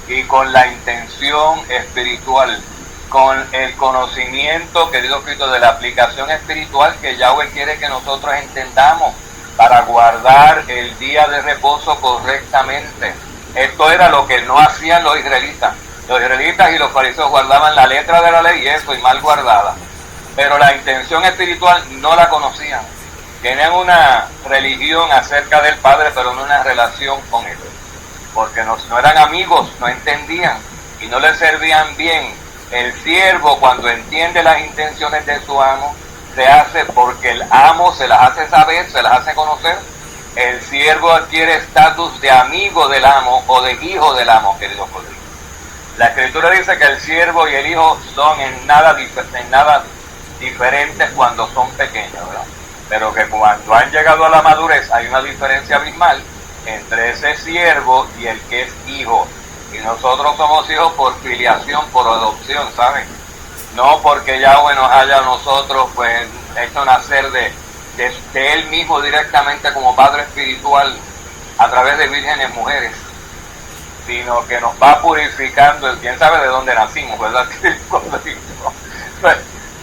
y con la intención espiritual, con el conocimiento, querido Cristo, de la aplicación espiritual que Yahweh quiere que nosotros entendamos para guardar el día de reposo correctamente. Esto era lo que no hacían los israelitas. Los israelitas y los fariseos guardaban la letra de la ley y eso, y mal guardada. Pero la intención espiritual no la conocían. Tenían una religión acerca del Padre, pero no una relación con Él. Porque no eran amigos, no entendían y no les servían bien. El siervo, cuando entiende las intenciones de su amo, se hace porque el amo se las hace saber, se las hace conocer. El siervo adquiere estatus de amigo del amo o de hijo del amo, queridos colegas. La Escritura dice que el siervo y el hijo son en nada diferentes cuando son pequeños, ¿verdad? Pero que cuando han llegado a la madurez hay una diferencia abismal entre ese siervo y el que es hijo. Y nosotros somos hijos por filiación, por adopción, ¿saben? No porque Yahweh nos haya a nosotros pues hecho nacer de Él mismo directamente como Padre espiritual a través de vírgenes mujeres, sino que nos va purificando. Quién sabe de dónde nacimos, ¿verdad?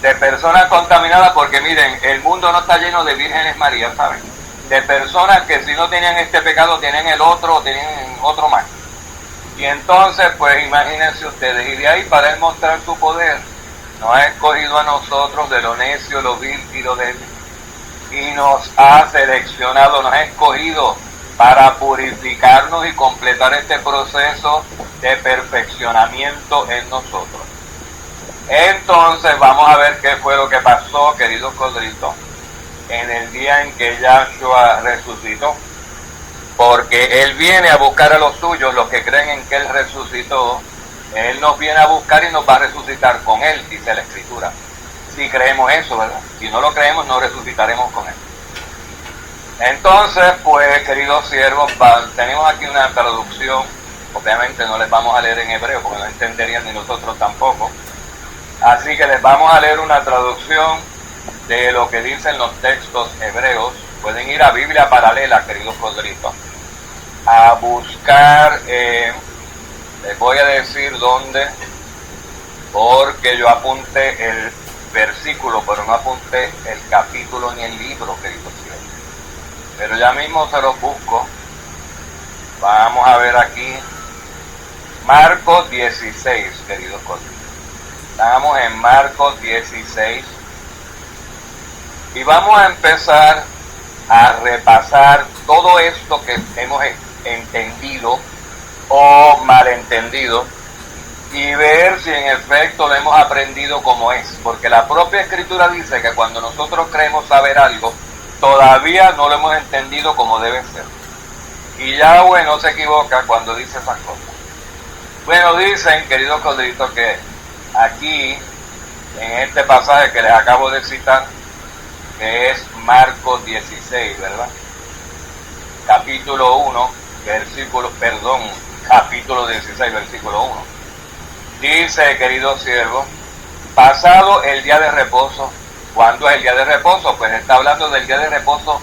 De personas contaminadas, porque miren, el mundo no está lleno de vírgenes María, ¿saben? De personas que si no tenían este pecado, tienen el otro, o tienen otro más. Y entonces, pues imagínense ustedes, y de ahí para Él mostrar su poder, nos ha escogido a nosotros de lo necio, lo vil y lo débil, y nos ha seleccionado, nos ha escogido para purificarnos y completar este proceso de perfeccionamiento en nosotros. Entonces vamos a ver qué fue lo que pasó, queridos codritos, en el día en que Yahshua resucitó. Porque Él viene a buscar a los suyos, los que creen en que Él resucitó. Él nos viene a buscar y nos va a resucitar con Él, dice la Escritura. Si creemos eso, ¿verdad? Si no lo creemos, no resucitaremos con Él. Entonces, pues, queridos siervos, tenemos aquí una traducción. Obviamente no les vamos a leer en hebreo, porque no entenderían ni nosotros tampoco. Así que les vamos a leer una traducción de lo que dicen los textos hebreos. Pueden ir a Biblia Paralela, queridos codritos, a buscar, les voy a decir dónde, porque yo apunté el versículo, pero no apunté el capítulo ni el libro, queridos siervos. Pero ya mismo se los busco. Vamos a ver aquí, Marcos 16, queridos codritos. Estamos en Marcos 16 y vamos a empezar a repasar todo esto que hemos entendido o malentendido y ver si en efecto lo hemos aprendido como es, porque la propia Escritura dice que cuando nosotros creemos saber algo, todavía no lo hemos entendido como debe ser. Y Yahweh no se equivoca cuando dice esas cosas. Bueno, dicen, queridos codritos, que aquí, en este pasaje que les acabo de citar, que es Marcos 16, ¿verdad? Capítulo 16, versículo 1. Dice, querido siervo, pasado el día de reposo. ¿Cuándo es el día de reposo? Pues está hablando del día de reposo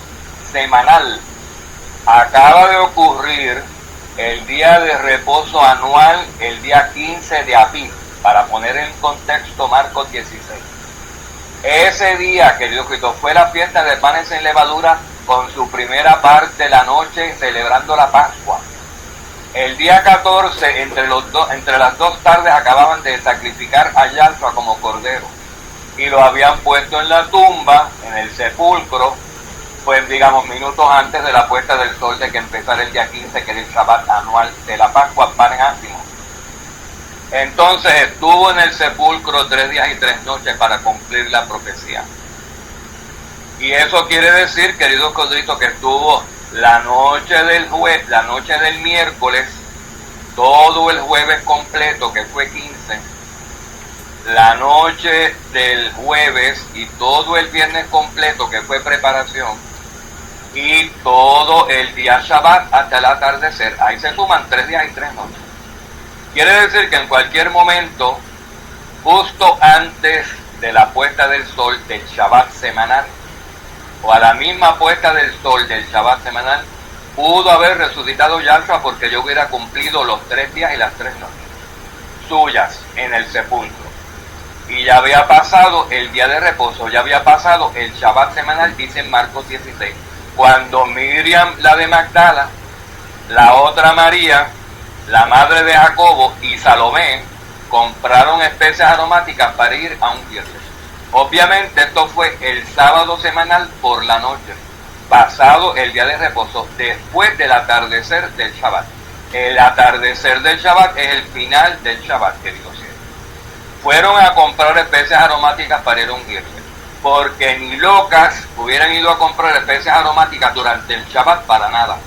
semanal. Acaba de ocurrir el día de reposo anual, el día 15 de Abib, para poner en contexto Marcos 16. Ese día, querido Cristo, fue la fiesta de panes sin levadura con su primera parte de la noche, celebrando la Pascua. El día 14, entre las dos tardes, acababan de sacrificar a Yahshua como cordero. Y lo habían puesto en la tumba, en el sepulcro, pues digamos minutos antes de la puesta del sol de que empezara el día 15, que era el Shabbat anual de la Pascua, panes ácimos. Entonces estuvo en el sepulcro 3 días y 3 noches para cumplir la profecía. Y eso quiere decir, queridos codritos, que estuvo la noche del miércoles, todo el jueves completo, que fue 15, la noche del jueves y todo el viernes completo, que fue preparación, y todo el día Shabbat hasta el atardecer. Ahí se suman 3 días y 3 noches. Quiere decir que en cualquier momento, justo antes de la puesta del sol del Shabbat semanal, o a la misma puesta del sol del Shabbat semanal, pudo haber resucitado Yahshua porque yo hubiera cumplido los 3 días y las 3 noches suyas en el sepulcro. Y ya había pasado el día de reposo, ya había pasado el Shabbat semanal, dice en Marcos 16. Cuando Miriam, la de Magdala, la otra María, la madre de Jacobo y Salomé, compraron especias aromáticas para ir a ungirse. Obviamente esto fue el sábado semanal por la noche, pasado el día de reposo, después del atardecer del Shabbat. El atardecer del Shabbat es el final del Shabbat, queridos ciegos. Fueron a comprar especias aromáticas para ir a ungirse, porque ni locas hubieran ido a comprar especias aromáticas durante el Shabbat para nada,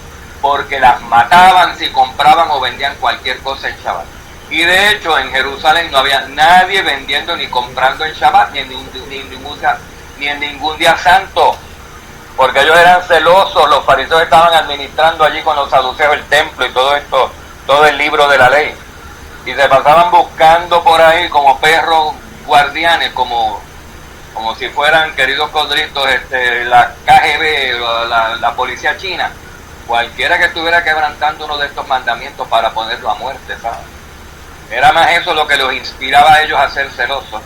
porque las mataban si compraban o vendían cualquier cosa en Shabbat. Y de hecho en Jerusalén no había nadie vendiendo ni comprando en Shabbat ni en ningún día santo, porque ellos eran celosos. Los fariseos estaban administrando allí con los saduceos el templo y todo esto, todo el libro de la ley, y se pasaban buscando por ahí como perros guardianes, como si fueran, queridos codritos, la KGB, la policía china, cualquiera que estuviera quebrantando uno de estos mandamientos para ponerlo a muerte, ¿sabes? Era más eso lo que los inspiraba a ellos a ser celosos,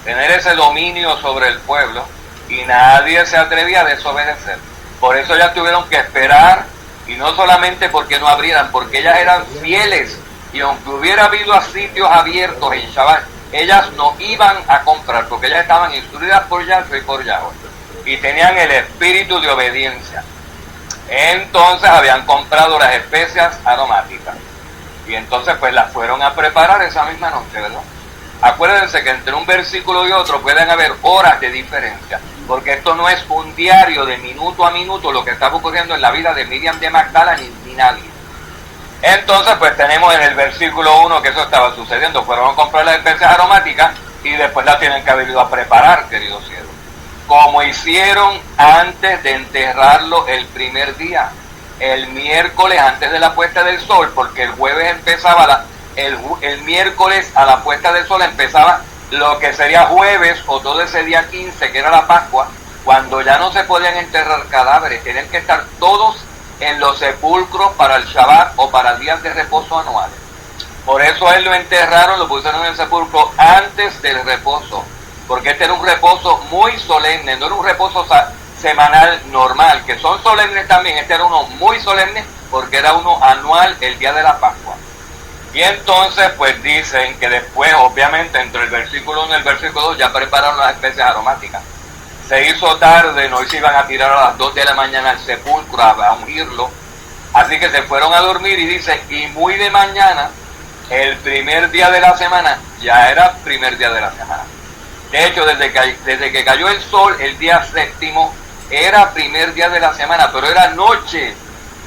tener ese dominio sobre el pueblo, y nadie se atrevía a desobedecer. Por eso ellas tuvieron que esperar, y no solamente porque no abrieran, porque ellas eran fieles, y aunque hubiera habido sitios abiertos en Shabbat, ellas no iban a comprar, porque ellas estaban instruidas por Yahshua y por Yahweh, y tenían el espíritu de obediencia. Entonces habían comprado las especias aromáticas, y entonces pues las fueron a preparar esa misma noche, ¿verdad? Acuérdense que entre un versículo y otro pueden haber horas de diferencia, porque esto no es un diario de minuto a minuto lo que estaba ocurriendo en la vida de Miriam de Magdala ni nadie. Entonces pues tenemos en el versículo 1 que eso estaba sucediendo. Fueron a comprar las especias aromáticas y después las tienen que haber ido a preparar, queridos cielos, como hicieron antes de enterrarlo el primer día, el miércoles antes de la puesta del sol, porque el jueves empezaba el miércoles a la puesta del sol empezaba lo que sería jueves o todo ese día 15, que era la Pascua, cuando ya no se podían enterrar cadáveres, tenían que estar todos en los sepulcros para el Shabbat o para días de reposo anuales. Por eso a él lo enterraron, lo pusieron en el sepulcro antes del reposo, porque este era un reposo muy solemne, no era un reposo semanal normal, que son solemnes también. Este era uno muy solemne porque era uno anual, el día de la Pascua. Y entonces pues dicen que después, obviamente, entre el versículo 1 y el versículo 2 ya prepararon las especias aromáticas. Se hizo tarde, no se iban a tirar a las 2 de la mañana al sepulcro a ungirlo, así que se fueron a dormir, y dice, y muy de mañana, el primer día de la semana, ya era primer día de la semana. De hecho, desde que cayó el sol, el día séptimo, era primer día de la semana, pero era noche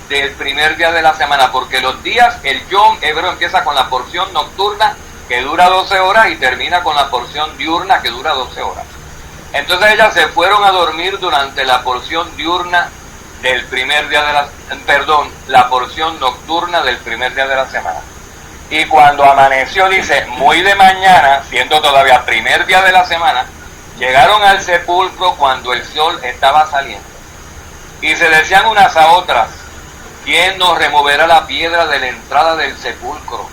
del primer día de la semana, porque los días, el Yom hebreo empieza con la porción nocturna, que dura 12 horas, y termina con la porción diurna, que dura 12 horas. Entonces ellas se fueron a dormir durante la porción diurna del primer día de la porción nocturna del primer día de la semana. Y cuando amaneció, dice, muy de mañana, siendo todavía primer día de la semana, llegaron al sepulcro cuando el sol estaba saliendo. Y se decían unas a otras, ¿quién nos removerá la piedra de la entrada del sepulcro?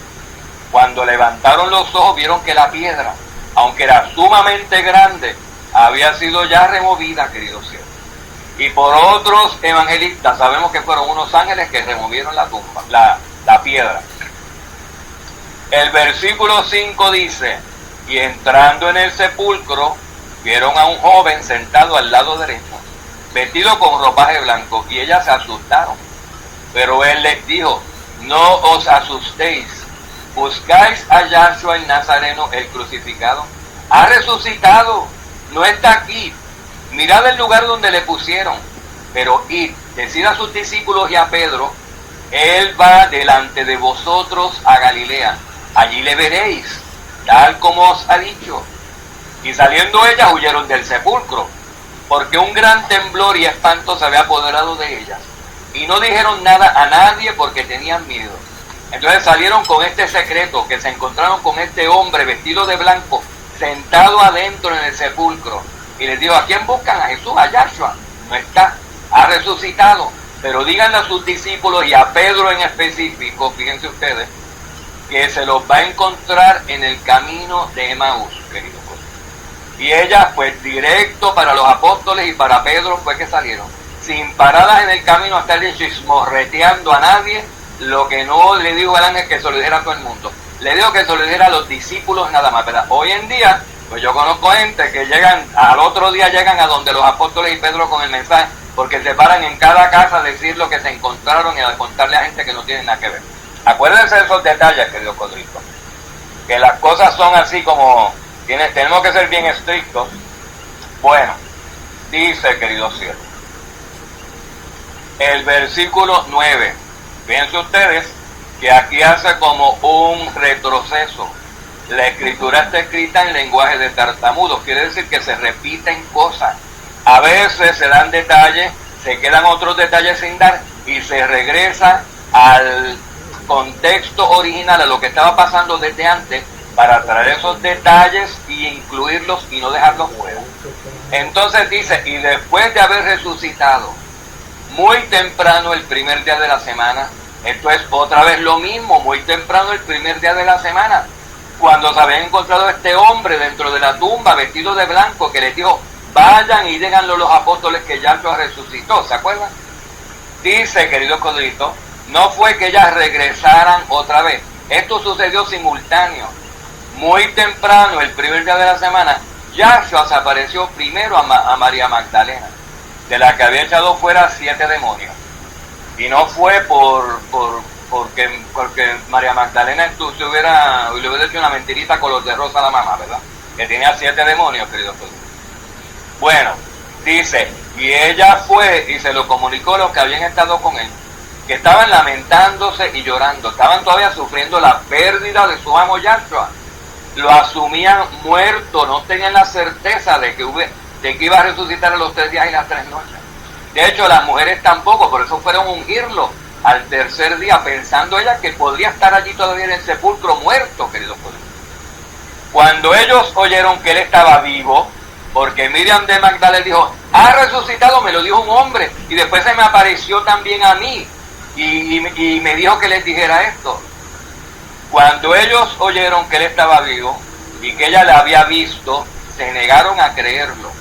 Cuando levantaron los ojos, vieron que la piedra, aunque era sumamente grande, había sido ya removida, queridos cielos. Y por otros evangelistas sabemos que fueron unos ángeles que removieron la tumba, la piedra. El versículo 5 dice, y entrando en el sepulcro, vieron a un joven sentado al lado derecho, vestido con ropaje blanco, y ellas se asustaron. Pero él les dijo, no os asustéis, buscáis a Yahshua el Nazareno, el crucificado. Ha resucitado, no está aquí. Mirad el lugar donde le pusieron. Pero id, decid a sus discípulos y a Pedro, él va delante de vosotros a Galilea. Allí le veréis, tal como os ha dicho. Y saliendo ellas huyeron del sepulcro, porque un gran temblor y espanto se había apoderado de ellas. Y no dijeron nada a nadie porque tenían miedo. Entonces salieron con este secreto, que se encontraron con este hombre vestido de blanco, sentado adentro en el sepulcro. Y les dijo, ¿a quién buscan? A Jesús, a Yahshua. No está, ha resucitado. pero díganle a sus discípulos y a Pedro en específico, fíjense ustedes, que se los va a encontrar en el camino de Emaús, queridos. Y ella, pues directo para los apóstoles y para Pedro fue que salieron, sin paradas en el camino, hasta el chismorreteando a nadie, lo que no le dijo el ángel que se lo dijera a todo el mundo. Le dijo que se lo dijera a los discípulos nada más, ¿verdad? Hoy en día, pues yo conozco gente que llegan, al otro día llegan a donde los apóstoles y Pedro con el mensaje, porque se paran en cada casa a decir lo que se encontraron y a contarle a gente que no tiene nada que ver. Acuérdense de esos detalles, queridos codritos, que las cosas son así como... tenemos que ser bien estrictos. Bueno, dice, queridos siervos, el versículo 9, fíjense ustedes que aquí hace como un retroceso. La escritura está escrita en lenguaje de tartamudos, quiere decir que se repiten cosas. A veces se dan detalles, se quedan otros detalles sin dar y se regresa al contexto original, a lo que estaba pasando desde antes, para traer esos detalles y incluirlos y no dejarlos fuera. Entonces dice, y después de haber resucitado muy temprano el primer día de la semana, esto es otra vez lo mismo, muy temprano el primer día de la semana, cuando se había encontrado este hombre dentro de la tumba vestido de blanco, que les dijo, vayan y díganlo a los apóstoles que Yahshua resucitó, ¿se acuerdan? Dice, queridos codritos, no fue que ellas regresaran otra vez, esto sucedió simultáneo. Muy temprano, el primer día de la semana, Yahshua se apareció primero a María Magdalena, de la que había echado fuera 7 demonios. Y no fue porque María Magdalena le hubiera hecho una mentirita color de rosa a la mamá, ¿verdad? Que tenía 7 demonios, queridos. Bueno, dice, y ella fue y se lo comunicó a los que habían estado con él, que estaban lamentándose y llorando, estaban todavía sufriendo la pérdida de su amo Yahshua. Lo asumían muerto, no tenían la certeza de que iba a resucitar a los 3 días y las 3 noches. De hecho, las mujeres tampoco, por eso fueron a ungirlo al tercer día, pensando ellas que podría estar allí todavía en el sepulcro muerto, queridos colegas. Cuando ellos oyeron que él estaba vivo, porque Miriam de Magdala dijo, ha resucitado, me lo dijo un hombre, y después se me apareció también a mí, y me dijo que les dijera esto. Cuando ellos oyeron que él estaba vivo y que ella le había visto, se negaron a creerlo.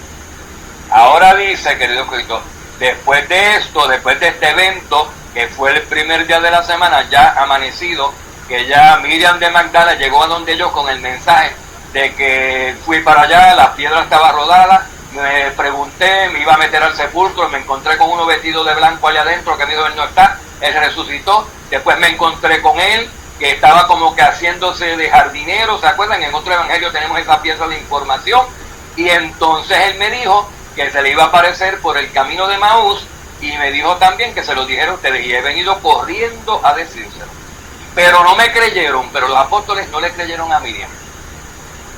Ahora dice, querido Cristo, después de esto, después de este evento, que fue el primer día de la semana, ya amanecido, que ya Miriam de Magdala llegó a donde yo con el mensaje de que fui para allá, la piedra estaba rodada, me pregunté, me iba a meter al sepulcro, me encontré con uno vestido de blanco allá adentro, que me dijo, él no está, él resucitó, después me encontré con él, que estaba como que haciéndose de jardinero, ¿se acuerdan? En otro evangelio tenemos esa pieza de información, y entonces él me dijo que se le iba a aparecer por el camino de Emaús, y me dijo también que se lo dijera a ustedes, y he venido corriendo a decírselo. Pero no me creyeron, pero los apóstoles no le creyeron a Miriam.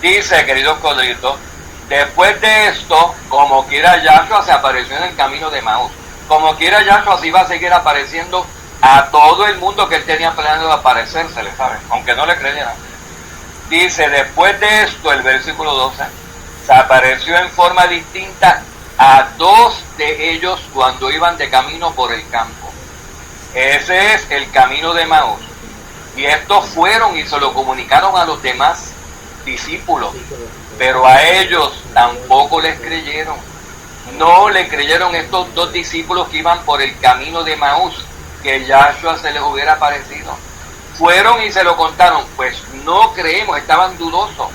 Dice, queridos codritos, después de esto, como quiera Yahshua se apareció en el camino de Emaús. Como quiera Yahshua se iba a seguir apareciendo a todo el mundo que él tenía planeado aparecérsele, ¿saben? Aunque no le creyeran. Dice, después de esto, el versículo 12, se apareció en forma distinta a 2 de ellos cuando iban de camino por el campo. Ese es el camino de Emaús. Y estos fueron y se lo comunicaron a los demás discípulos, pero a ellos tampoco les creyeron. No le creyeron estos 2 discípulos que iban por el camino de Emaús, que Yahshua se les hubiera aparecido. Fueron y se lo contaron, pues no creemos, estaban dudosos.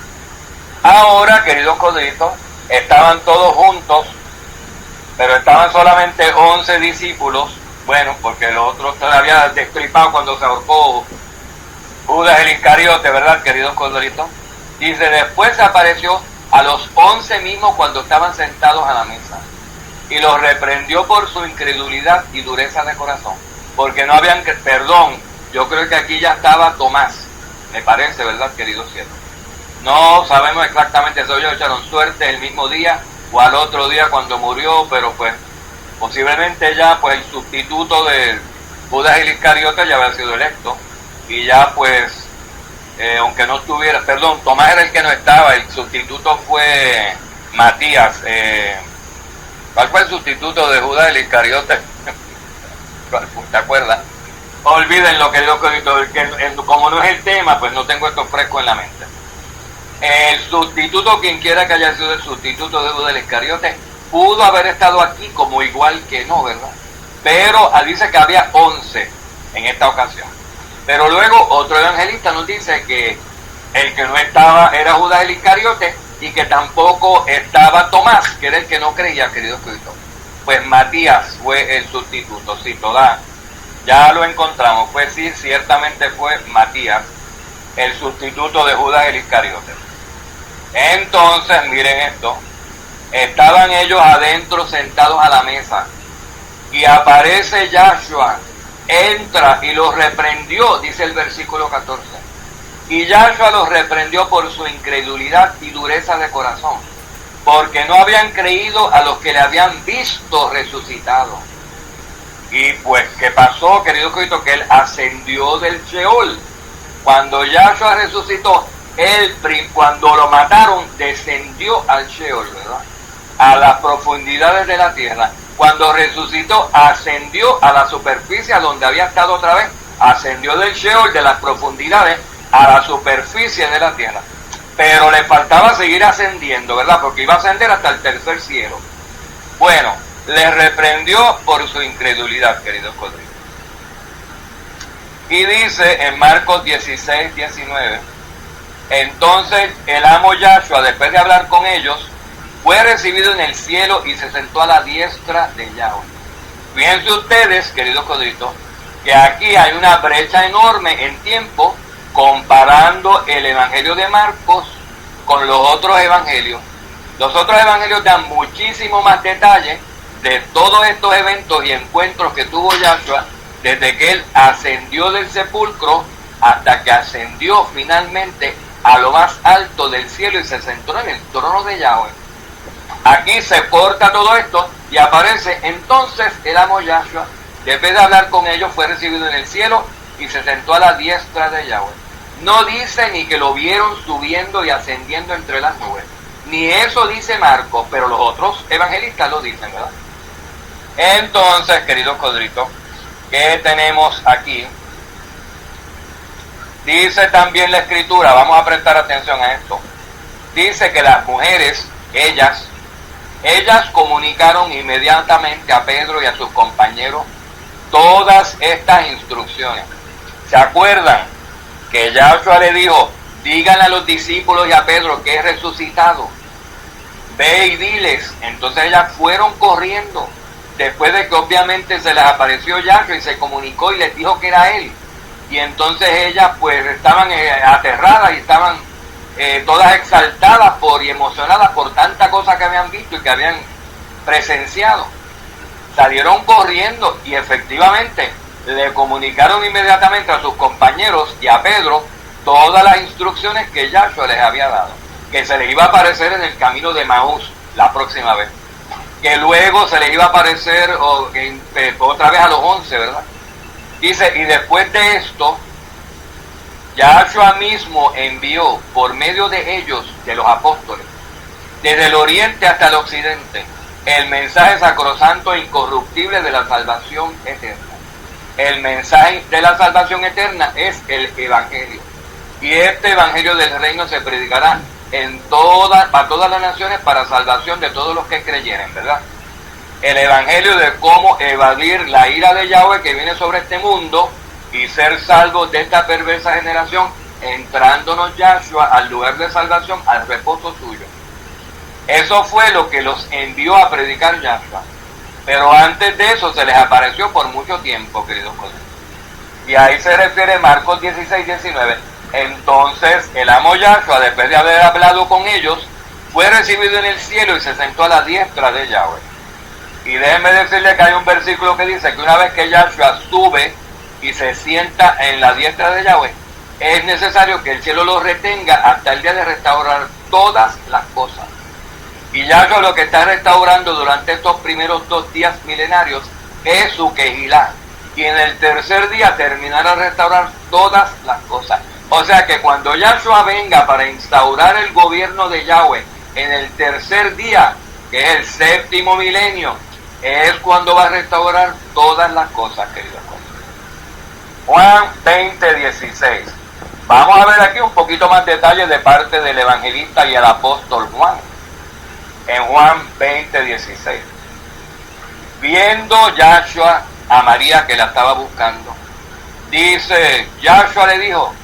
Ahora, queridos codritos, estaban todos juntos, pero estaban solamente 11 discípulos, bueno, porque los otros todavía destripados cuando se ahorcó Judas el Iscariote, ¿verdad, queridos codritos? Dice, después se apareció a los 11 mismos cuando estaban sentados a la mesa, y los reprendió por su incredulidad y dureza de corazón, porque no habían, perdón, yo creo que aquí ya estaba Tomás, me parece, ¿verdad, queridos siervos? No sabemos exactamente si ellos echaron suerte el mismo día o al otro día cuando murió, pero pues posiblemente ya pues el sustituto de Judas el Iscariote ya había sido electo, y ya pues aunque no estuviera, perdón, Tomás era el que no estaba, el sustituto fue Matías. ¿Cuál fue el sustituto de Judas el Iscariote? ¿te acuerdas? Olvídenlo, queridos coditos, que como no es el tema, pues no tengo esto fresco en la mente. El sustituto, quien quiera que haya sido el sustituto de Judas Iscariote, pudo haber estado aquí como igual que no, ¿verdad? Pero dice que había 11 en esta ocasión. Pero luego otro evangelista nos dice que el que no estaba era Judas el Iscariote y que tampoco estaba Tomás, que era el que no creía, queridos coditos. Pues Matías fue el sustituto, sí, toda. Ya lo encontramos, pues sí, ciertamente fue Matías, el sustituto de Judas el Iscariote. Entonces, miren esto, estaban ellos adentro sentados a la mesa, y aparece Yahshua, entra y los reprendió, dice el versículo 14. Y Yahshua los reprendió por su incredulidad y dureza de corazón, porque no habían creído a los que le habían visto resucitado. Y pues, ¿qué pasó, querido Cristo? Que él ascendió del Sheol. Cuando Yahshua resucitó, él, cuando lo mataron, descendió al Sheol, ¿verdad? A las profundidades de la tierra. Cuando resucitó, ascendió a la superficie, a donde había estado otra vez. Ascendió del Sheol, de las profundidades, a la superficie de la tierra. Pero le faltaba seguir ascendiendo, ¿verdad? Porque iba a ascender hasta el tercer cielo. Bueno, le reprendió por su incredulidad, queridos codritos. Y dice en Marcos 16, 19, entonces el amo Yahshua, después de hablar con ellos, fue recibido en el cielo y se sentó a la diestra de Yahweh. Fíjense ustedes, queridos codritos, que aquí hay una brecha enorme en tiempo comparando el evangelio de Marcos con los otros evangelios. Los otros evangelios dan muchísimo más detalle de todos estos eventos y encuentros que tuvo Yahshua desde que él ascendió del sepulcro hasta que ascendió finalmente a lo más alto del cielo y se sentó en el trono de Yahweh. Aquí se corta todo esto y aparece entonces el amo Yahshua, después de hablar con ellos, fue recibido en el cielo y se sentó a la diestra de Yahweh. No dice ni que lo vieron subiendo y ascendiendo entre las nubes, ni eso dice Marcos, pero los otros evangelistas lo dicen, ¿verdad? Entonces, queridos codritos, ¿qué tenemos aquí? Dice también la escritura, vamos a prestar atención a esto. Dice que las mujeres, ellas comunicaron inmediatamente a Pedro y a sus compañeros todas estas instrucciones. ¿Se acuerdan que Yahshua le dijo, díganle a los discípulos y a Pedro que es resucitado? Ve y diles. Entonces ellas fueron corriendo, después de que obviamente se les apareció Yahshua y se comunicó y les dijo que era él. Y entonces ellas pues estaban aterradas y estaban todas exaltadas y emocionadas por tanta cosa que habían visto y que habían presenciado. Salieron corriendo y efectivamente le comunicaron inmediatamente a sus compañeros y a Pedro todas las instrucciones que Yahshua les había dado, que se les iba a aparecer en el camino de Maús la próxima vez, que luego se les iba a aparecer otra vez a los 11, ¿verdad? Dice, y después de esto, Yahshua mismo envió por medio de ellos, de los apóstoles, desde el oriente hasta el occidente, el mensaje sacrosanto e incorruptible de la salvación eterna. El mensaje de la salvación eterna es el evangelio. Y este evangelio del reino se predicará para todas las naciones para salvación de todos los que creyeren, ¿verdad? El evangelio de cómo evadir la ira de Yahweh que viene sobre este mundo y ser salvos de esta perversa generación, entrándonos Yahshua al lugar de salvación, al reposo suyo. Eso fue lo que los envió a predicar Yahshua. Pero antes de eso se les apareció por mucho tiempo, queridos colegas. Y ahí se refiere Marcos 16, 19. Entonces el amo Yahshua, después de haber hablado con ellos, fue recibido en el cielo y se sentó a la diestra de Yahweh. Y déjenme decirle que hay un versículo que dice que una vez que Yahshua sube y se sienta en la diestra de Yahweh, es necesario que el cielo lo retenga hasta el día de restaurar todas las cosas. Y Yahshua lo que está restaurando durante estos primeros 2 días milenarios es su Kehilá. Y en el tercer día terminará de restaurar todas las cosas. O sea que cuando Yahshua venga para instaurar el gobierno de Yahweh en el tercer día, que es el 7º milenio, es cuando va a restaurar todas las cosas, queridos hermanos. Juan 20:16. Vamos a ver aquí un poquito más detalles de parte del evangelista y el apóstol Juan. En Juan 20:16. Viendo Yahshua a María que la estaba buscando, dice, Yahshua le dijo,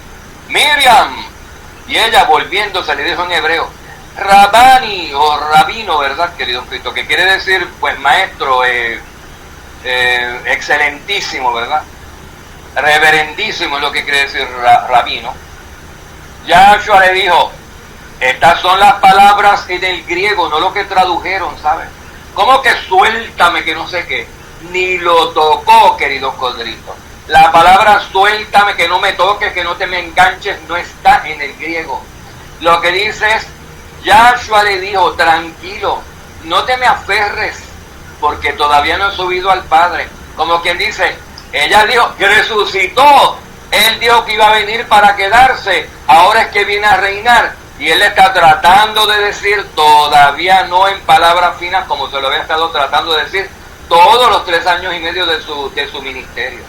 Miriam, y ella volviéndose le dijo en hebreo, Rabani o rabino, ¿verdad, querido Cristo? Que quiere decir, pues, maestro, excelentísimo, ¿verdad? Reverendísimo es lo que quiere decir rabino. Yahshua le dijo, estas son las palabras en el griego, no lo que tradujeron, ¿sabes? ¿Cómo que suéltame que no sé qué? Ni lo tocó, queridos corderitos. La palabra suéltame, que no me toques, que no te me enganches, no está en el griego. Lo que dice es, Yahshua le dijo, tranquilo, no te me aferres, porque todavía no he subido al Padre. Como quien dice, ella dijo que resucitó, él dijo que iba a venir para quedarse, ahora es que viene a reinar. Y él está tratando de decir, todavía no en palabras finas, como se lo había estado tratando de decir todos los 3 años y medio de su ministerio.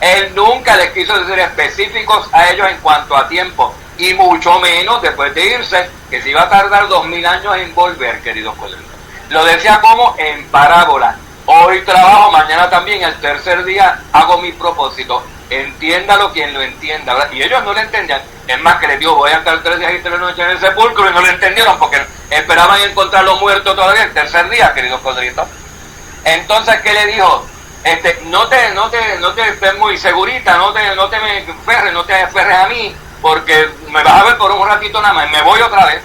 Él nunca les quiso decir específicos a ellos en cuanto a tiempo, y mucho menos después de irse, que se iba a tardar 2000 años en volver, queridos colegas. Lo decía como en parábola. Hoy trabajo, mañana también, el tercer día hago mi propósito. Entiéndalo quien lo entienda, ¿verdad? Y ellos no lo entendían. Es más, que les digo, voy a estar 3 días y 3 noches en el sepulcro, y no lo entendieron porque esperaban encontrarlo muerto todavía el tercer día, queridos codritos. Entonces, ¿qué le dijo? No te estés muy segurita, no te me aferres, no te aferres a mí, porque me vas a ver por un ratito nada más, me voy otra vez.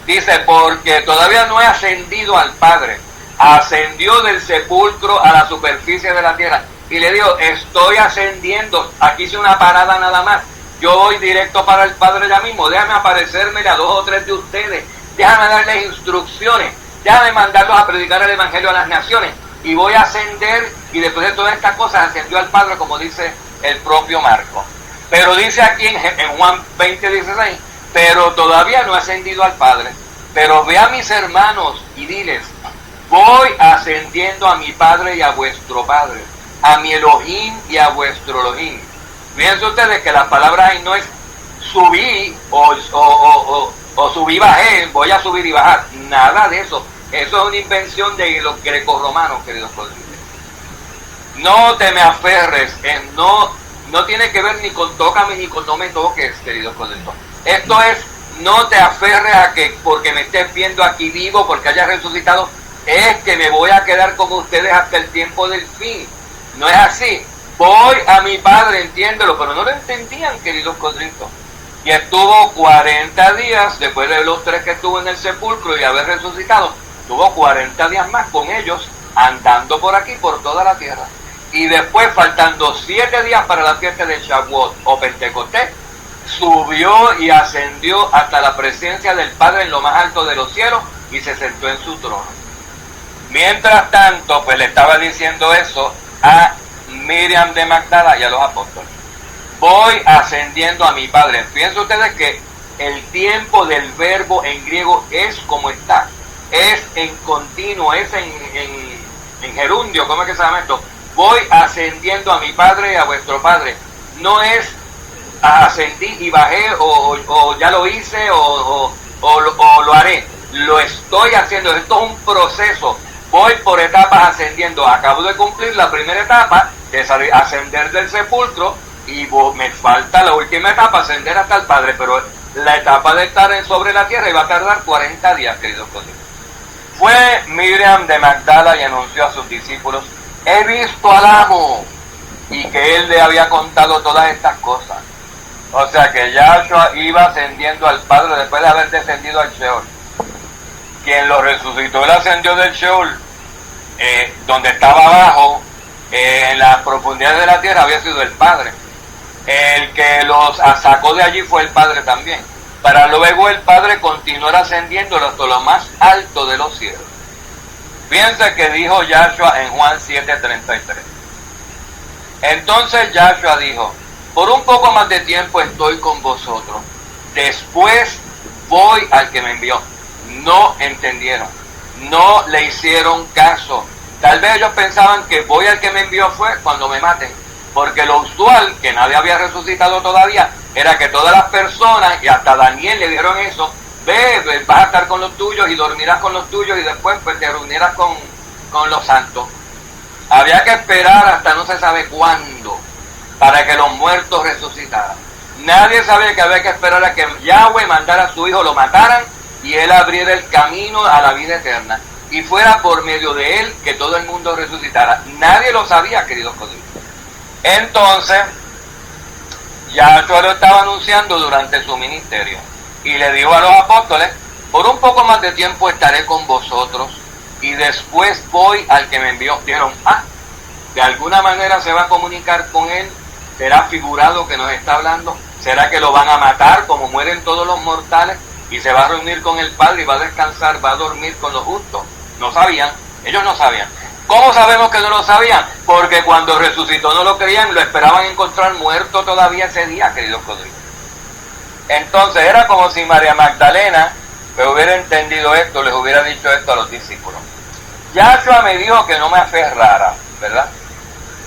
Dice, porque todavía no he ascendido al Padre. Ascendió del sepulcro a la superficie de la tierra. Y le digo, estoy ascendiendo, aquí hice una parada nada más. Yo voy directo para el Padre ya mismo. Déjame aparecerme a 2 o 3 de ustedes. Déjame darles instrucciones. Déjame mandarlos a predicar el Evangelio a las naciones. Y voy a ascender, y después de todas estas cosas ascendió al Padre, como dice el propio Marcos. Pero dice aquí en Juan 20:16, pero todavía no he ascendido al Padre. Pero ve a mis hermanos y diles, voy ascendiendo a mi Padre y a vuestro Padre, a mi Elohim y a vuestro Elohim. Fíjense ustedes que la palabra ahí no es subí o subí bajé, voy a subir y bajar. Nada de eso. Eso es una invención de los grecorromanos, queridos colegas. No te me aferres, no tiene que ver ni con tócame ni con no me toques, queridos colegas. Esto es, no te aferres a que porque me estés viendo aquí vivo, porque hayas resucitado, es que me voy a quedar con ustedes hasta el tiempo del fin. No es así. Voy a mi Padre, entiéndelo, pero no lo entendían, queridos codritos. Y estuvo 40 días, después de los 3 que estuvo en el sepulcro y haber resucitado, estuvo 40 días más con ellos, andando por aquí, por toda la tierra. Y después, faltando 7 días para la fiesta de Shavuot o Pentecostés, subió y ascendió hasta la presencia del Padre en lo más alto de los cielos y se sentó en su trono. Mientras tanto, pues le estaba diciendo eso a Miriam de Magdala y a los apóstoles. Voy ascendiendo a mi Padre. Fíjense ustedes que el tiempo del verbo en griego es como está. Es en continuo, es en gerundio, ¿cómo es que se llama esto? Voy ascendiendo a mi Padre y a vuestro Padre. No es ascendí y bajé o ya lo hice o lo haré. Lo estoy haciendo. Esto es un proceso. Voy por etapas ascendiendo. Acabo de cumplir la primera etapa, de ascender del sepulcro, y me falta la última etapa, ascender hasta el Padre. Pero la etapa de estar sobre la tierra iba a tardar 40 días, queridos colegas. Fue Miriam de Magdala y anunció a sus discípulos, he visto al amo, y que él le había contado todas estas cosas. O sea que Yahshua iba ascendiendo al Padre después de haber descendido al Sheol. Quien lo resucitó, él ascendió del Sheol, donde estaba abajo, en las profundidades de la tierra, había sido el Padre. El que los sacó de allí fue el Padre también, para luego el Padre continuar ascendiendo hasta lo más alto de los cielos. Fíjense que dijo Yahshua en Juan 7:33. Entonces Yahshua dijo, por un poco más de tiempo estoy con vosotros, después voy al que me envió. No entendieron, no le hicieron caso. Tal vez ellos pensaban que voy al que me envió fue cuando me maten, porque lo usual, que nadie había resucitado todavía, era que todas las personas, y hasta Daniel le dieron eso, ve, vas a estar con los tuyos y dormirás con los tuyos y después pues te reunirás con los santos. Había que esperar hasta no se sabe cuándo para que los muertos resucitaran. Nadie sabía que había que esperar a que Yahweh mandara a su hijo, lo mataran y él abriera el camino a la vida eterna. Y fuera por medio de él que todo el mundo resucitara. Nadie lo sabía, queridos códigos. Entonces, Yahshua lo estaba anunciando durante su ministerio. Y le dijo a los apóstoles, por un poco más de tiempo estaré con vosotros y después voy al que me envió. Dijeron, de alguna manera se va a comunicar con él, será figurado que nos está hablando, será que lo van a matar como mueren todos los mortales y se va a reunir con el Padre y va a descansar, va a dormir con los justos. No sabían, ellos no sabían. ¿Cómo sabemos que no lo sabían? Porque cuando resucitó no lo creían, lo esperaban encontrar muerto todavía ese día, queridos códigos. Entonces era como si María Magdalena hubiera entendido esto, les hubiera dicho esto a los discípulos. Yahshua me dijo que no me aferrara, ¿verdad?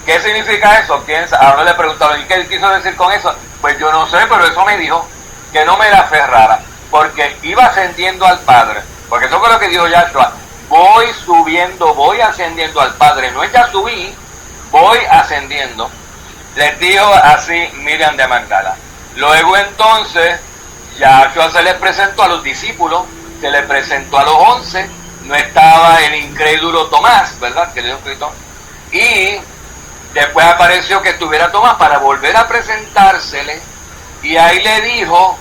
¿Qué significa eso? Ahora le preguntaron, ¿y qué quiso decir con eso? Pues yo no sé, pero eso me dijo, que no me la aferrara, porque iba ascendiendo al Padre, porque eso fue lo que dijo Yahshua, voy subiendo, voy ascendiendo al Padre, no es ya subí, voy ascendiendo. Les dijo así Miriam de Magdala. Luego entonces, Yahshua se les presentó a los discípulos, se les presentó a los 11, no estaba el incrédulo Tomás, ¿verdad? Que le dio escrito. Y después apareció que estuviera Tomás para volver a presentársele, y ahí le dijo,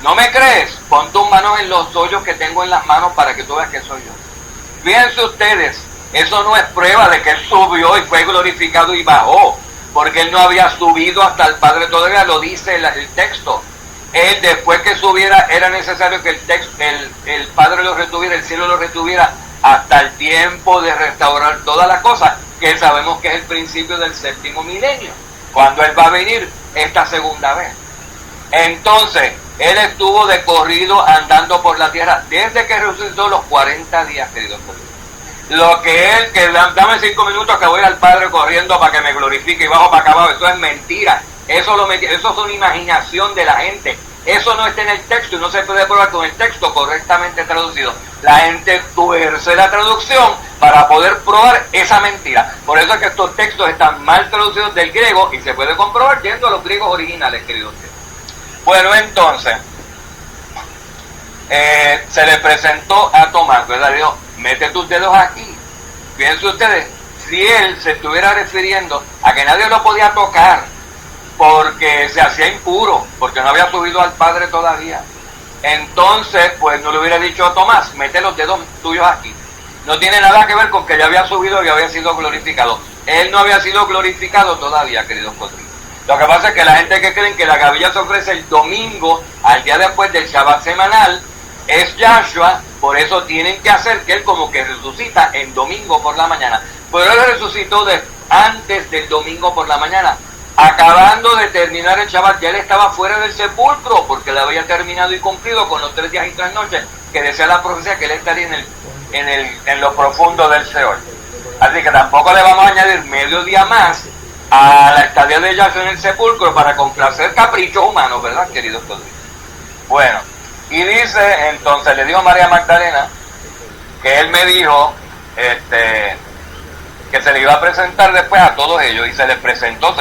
¿no me crees? Pon tus manos en los hoyos que tengo en las manos para que tú veas que soy yo. Fíjense ustedes, eso no es prueba de que él subió y fue glorificado y bajó, porque él no había subido hasta el Padre todavía, lo dice el texto. Él después que subiera era necesario que el Padre lo retuviera, el cielo lo retuviera hasta el tiempo de restaurar todas las cosas, que sabemos que es el principio del séptimo milenio, cuando él va a venir esta segunda vez. Entonces, él estuvo de corrido andando por la tierra desde que resucitó los 40 días, queridos amigos. Lo que él, que dame 5 minutos que voy al Padre corriendo para que me glorifique y bajo para acá abajo, eso es mentira. Eso es una imaginación de la gente. Eso no está en el texto y no se puede probar con el texto correctamente traducido. La gente tuerce la traducción para poder probar esa mentira. Por eso es que estos textos están mal traducidos del griego y se puede comprobar yendo a los griegos originales, queridos. Bueno, entonces, se le presentó a Tomás, ¿verdad? Dijo, mete tus dedos aquí. Fíjense ustedes, si él se estuviera refiriendo a que nadie lo podía tocar porque se hacía impuro, porque no había subido al Padre todavía, entonces pues no le hubiera dicho a Tomás, mete los dedos tuyos aquí. No tiene nada que ver con que ya había subido y había sido glorificado. Él no había sido glorificado todavía, queridos códigos. Lo que pasa es que la gente que creen que la gavilla se ofrece el domingo, al día después del Shabbat semanal, es Yahshua, por eso tienen que hacer que él como que resucita en domingo por la mañana. Pero él resucitó antes del domingo por la mañana. Acabando de terminar el Shabbat, ya él estaba fuera del sepulcro, porque le había terminado y cumplido con los 3 días y 3 noches, que decía la profecía que él estaría en lo profundo del Seol. Así que tampoco le vamos a añadir medio día más a la estadía de Yahshua en el sepulcro para complacer caprichos humanos, ¿verdad, queridos todos? Bueno, y dice, entonces le dijo María Magdalena que él me dijo que se le iba a presentar después a todos ellos, y se les presentó,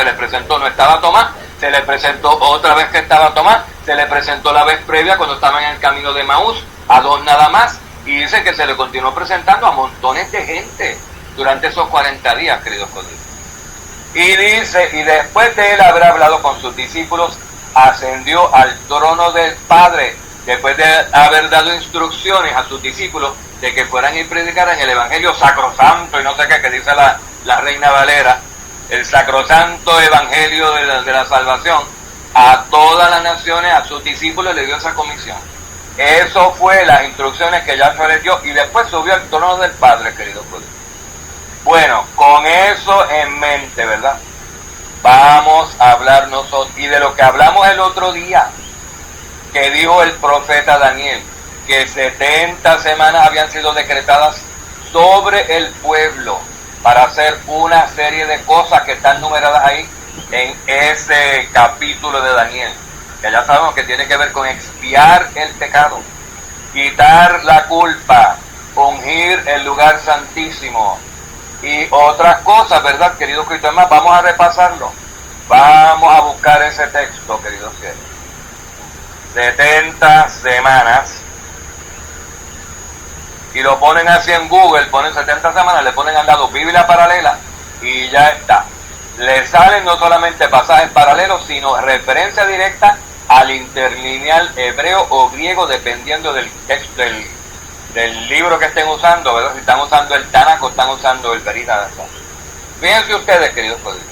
no estaba Tomás, se le presentó otra vez que estaba Tomás, se le presentó la vez previa cuando estaban en el camino de Maús, a 2 nada más, y dice que se le continuó presentando a montones de gente durante esos 40 días, queridos códigos. Y dice, y después de él haber hablado con sus discípulos, ascendió al trono del Padre, después de haber dado instrucciones a sus discípulos de que fueran y predicaran el evangelio sacrosanto y no sé qué, que dice la Reina Valera, el sacrosanto evangelio de la salvación a todas las naciones, a sus discípulos le dio esa comisión. Eso fue las instrucciones que Yahshua les dio, y después subió al trono del Padre, queridos pueblos. Bueno, con eso en mente, ¿verdad? Vamos a hablar nosotros, y de lo que hablamos el otro día, que dijo el profeta Daniel, que 70 semanas habían sido decretadas sobre el pueblo para hacer una serie de cosas que están numeradas ahí en ese capítulo de Daniel, que ya sabemos que tiene que ver con expiar el pecado, quitar la culpa, ungir el lugar santísimo y otras cosas, ¿verdad, queridos cristianos? Vamos a repasarlo. Vamos a buscar ese texto, queridos fieles. 70 semanas. Y lo ponen así en Google, ponen 70 semanas, le ponen al lado Biblia paralela y ya está. Le salen no solamente pasajes paralelos, sino referencia directa al interlineal hebreo o griego, dependiendo del texto, del libro que estén usando, ¿verdad? Si están usando el Tanakh o están usando el Veritas. Fíjense ustedes, queridos colegas.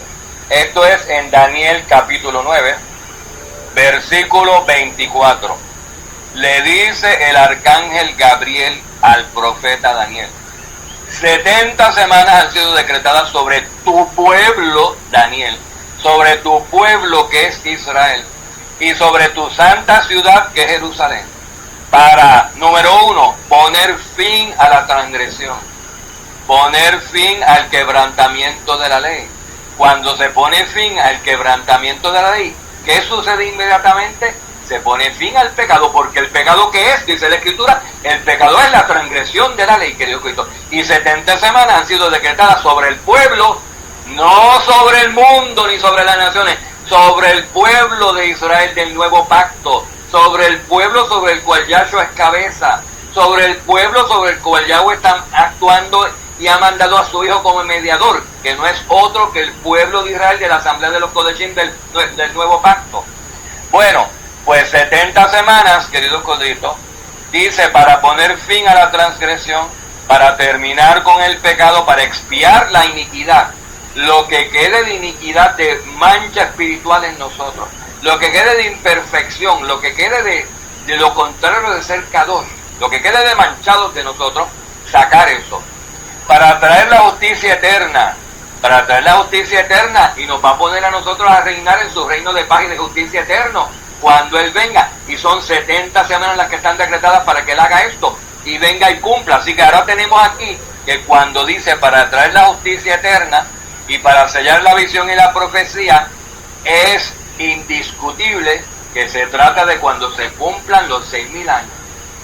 Esto es en Daniel capítulo 9, versículo 24. Le dice el arcángel Gabriel al profeta Daniel: 70 semanas han sido decretadas sobre tu pueblo, Daniel, sobre tu pueblo que es Israel, y sobre tu santa ciudad que es Jerusalén, para, número 1, poner fin a la transgresión, poner fin al quebrantamiento de la ley. Cuando se pone fin al quebrantamiento de la ley, ¿qué sucede inmediatamente? Se pone fin al pecado, porque el pecado, ¿qué es? Dice la Escritura, el pecado es la transgresión de la ley, querido Cristo. Y 70 semanas han sido decretadas sobre el pueblo, no sobre el mundo ni sobre las naciones, sobre el pueblo de Israel del nuevo pacto, sobre el pueblo sobre el cual Yahshua es cabeza, sobre el pueblo sobre el cual Yahweh está actuando y ha mandado a su Hijo como mediador, que no es otro que el pueblo de Israel de la Asamblea de los Kodeshim del nuevo pacto. Bueno, pues 70 semanas, queridos coditos, dice, para poner fin a la transgresión, para terminar con el pecado, para expiar la iniquidad, lo que quede de iniquidad, de mancha espiritual en nosotros, lo que quede de imperfección, lo que quede de lo contrario de ser kadosh, lo que quede de manchados de nosotros, sacar eso, para traer la justicia eterna, y nos va a poner a nosotros a reinar en su reino de paz y de justicia eterno, cuando Él venga, y son 70 semanas las que están decretadas para que Él haga esto, y venga y cumpla. Así que ahora tenemos aquí, que cuando dice para traer la justicia eterna, y para sellar la visión y la profecía, es indiscutible que se trata de cuando se cumplan los 6.000 años.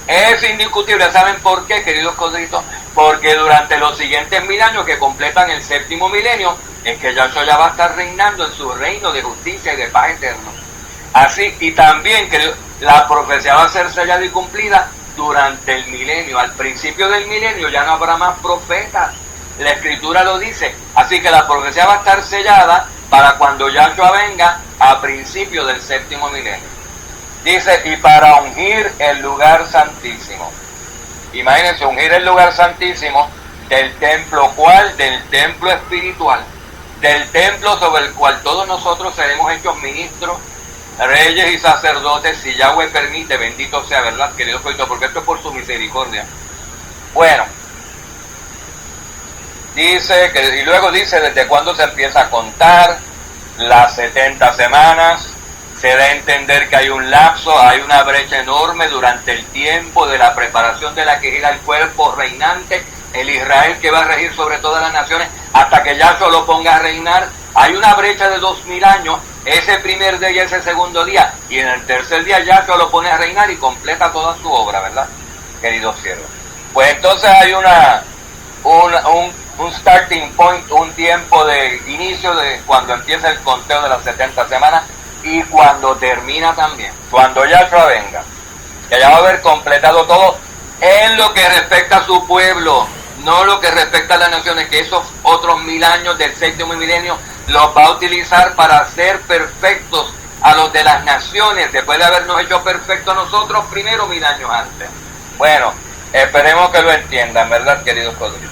Es indiscutible, ¿saben por qué, queridos coditos? Porque durante los siguientes 1.000 años que completan el 7º milenio, es que Yahshua ya va a estar reinando en su reino de justicia y de paz eterno. Así, y también que la profecía va a ser sellada y cumplida durante el milenio. Al principio del milenio ya no habrá más profetas. La Escritura lo dice. Así que la profecía va a estar sellada para cuando Yahshua venga a principio del 7º milenio. Dice, y para ungir el lugar santísimo. Imagínense, ungir el lugar santísimo del templo, ¿cuál? Del templo espiritual. Del templo sobre el cual todos nosotros seremos hechos ministros, reyes y sacerdotes, si Yahweh permite, bendito sea, ¿verdad, querido Cristo? Porque esto es por su misericordia. Bueno, dice, y luego dice desde cuándo se empieza a contar las 70 semanas, se da a entender que hay un lapso, hay una brecha enorme durante el tiempo de la preparación de la que era el cuerpo reinante, el Israel que va a regir sobre todas las naciones, hasta que Yahshua lo ponga a reinar. Hay una brecha de 2.000 años, ese primer día y ese segundo día, y en el tercer día Yahshua lo pone a reinar y completa toda su obra, ¿verdad, queridos siervos? Pues entonces hay un starting point, un tiempo de inicio de cuando empieza el conteo de las 70 semanas y cuando termina también, cuando Yahshua venga, que ya va a haber completado todo en lo que respecta a su pueblo, no lo que respecta a las naciones, que esos otros 1.000 años del 7º milenio los va a utilizar para hacer perfectos a los de las naciones, después de habernos hecho perfectos a nosotros primero 1.000 años antes. Bueno, esperemos que lo entiendan, ¿verdad, queridos colegas?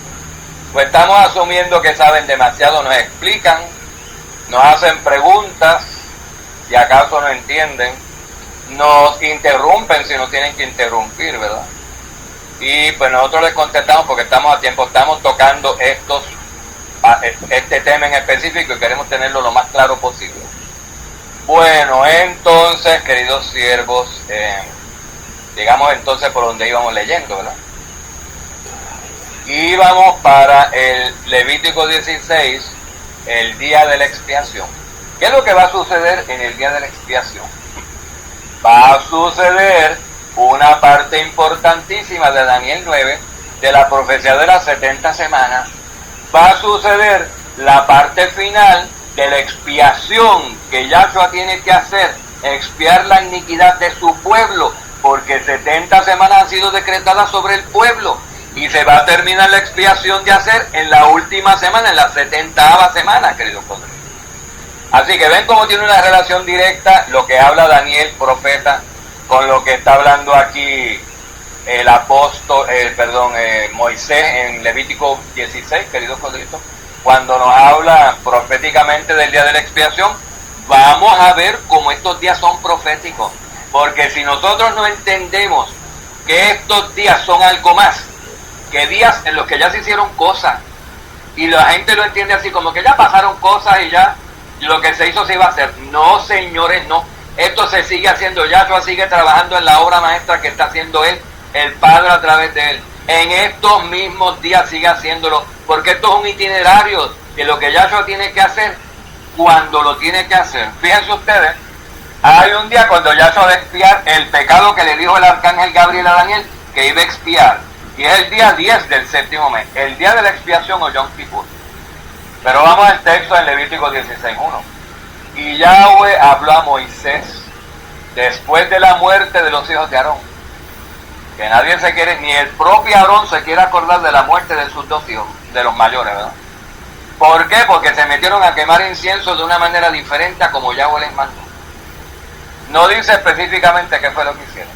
Pues estamos asumiendo que saben demasiado, nos explican, nos hacen preguntas, si acaso no entienden, nos interrumpen si nos tienen que interrumpir, ¿verdad? Y pues nosotros les contestamos porque estamos a tiempo, estamos tocando este tema en específico y queremos tenerlo lo más claro posible. Bueno, entonces, queridos siervos, llegamos entonces por donde íbamos leyendo, ¿verdad? Y vamos para el Levítico 16, el día de la expiación. ¿Qué es lo que va a suceder en el día de la expiación? Va a suceder una parte importantísima de Daniel 9, de la profecía de las 70 semanas. Va a suceder la parte final de la expiación que Yahshua tiene que hacer, expiar la iniquidad de su pueblo, porque 70 semanas han sido decretadas sobre el pueblo, y se va a terminar la expiación de hacer en la última semana, en la 70ª semana, queridos padres. Así que ven cómo tiene una relación directa lo que habla Daniel, profeta, con lo que está hablando aquí el apóstol, Moisés en Levítico 16, queridos codritos. Cuando nos habla proféticamente del día de la expiación, vamos a ver cómo estos días son proféticos. Porque si nosotros no entendemos que estos días son algo más que días en los que ya se hicieron cosas, y la gente lo entiende así como que ya pasaron cosas y ya lo que se hizo se iba a hacer. No, señores, no. Esto se sigue haciendo. Yahshua sigue trabajando en la obra maestra que está haciendo Él, el Padre a través de Él. En estos mismos días sigue haciéndolo, porque esto es un itinerario de lo que Yahshua tiene que hacer cuando lo tiene que hacer. Fíjense ustedes, hay un día cuando Yahshua va a expiar el pecado que le dijo el arcángel Gabriel a Daniel que iba a expiar, y es el día 10 del séptimo mes, el día de la expiación o Yom Kippur. Pero vamos al texto en Levítico 16:1. Y Yahweh habló a Moisés después de la muerte de los hijos de Aarón, que nadie se quiere, ni el propio Aarón se quiere acordar de la muerte de sus dos hijos, de los mayores, ¿verdad? ¿Por qué? Porque se metieron a quemar incienso de una manera diferente a como Yahweh les mandó. No dice específicamente qué fue lo que hicieron.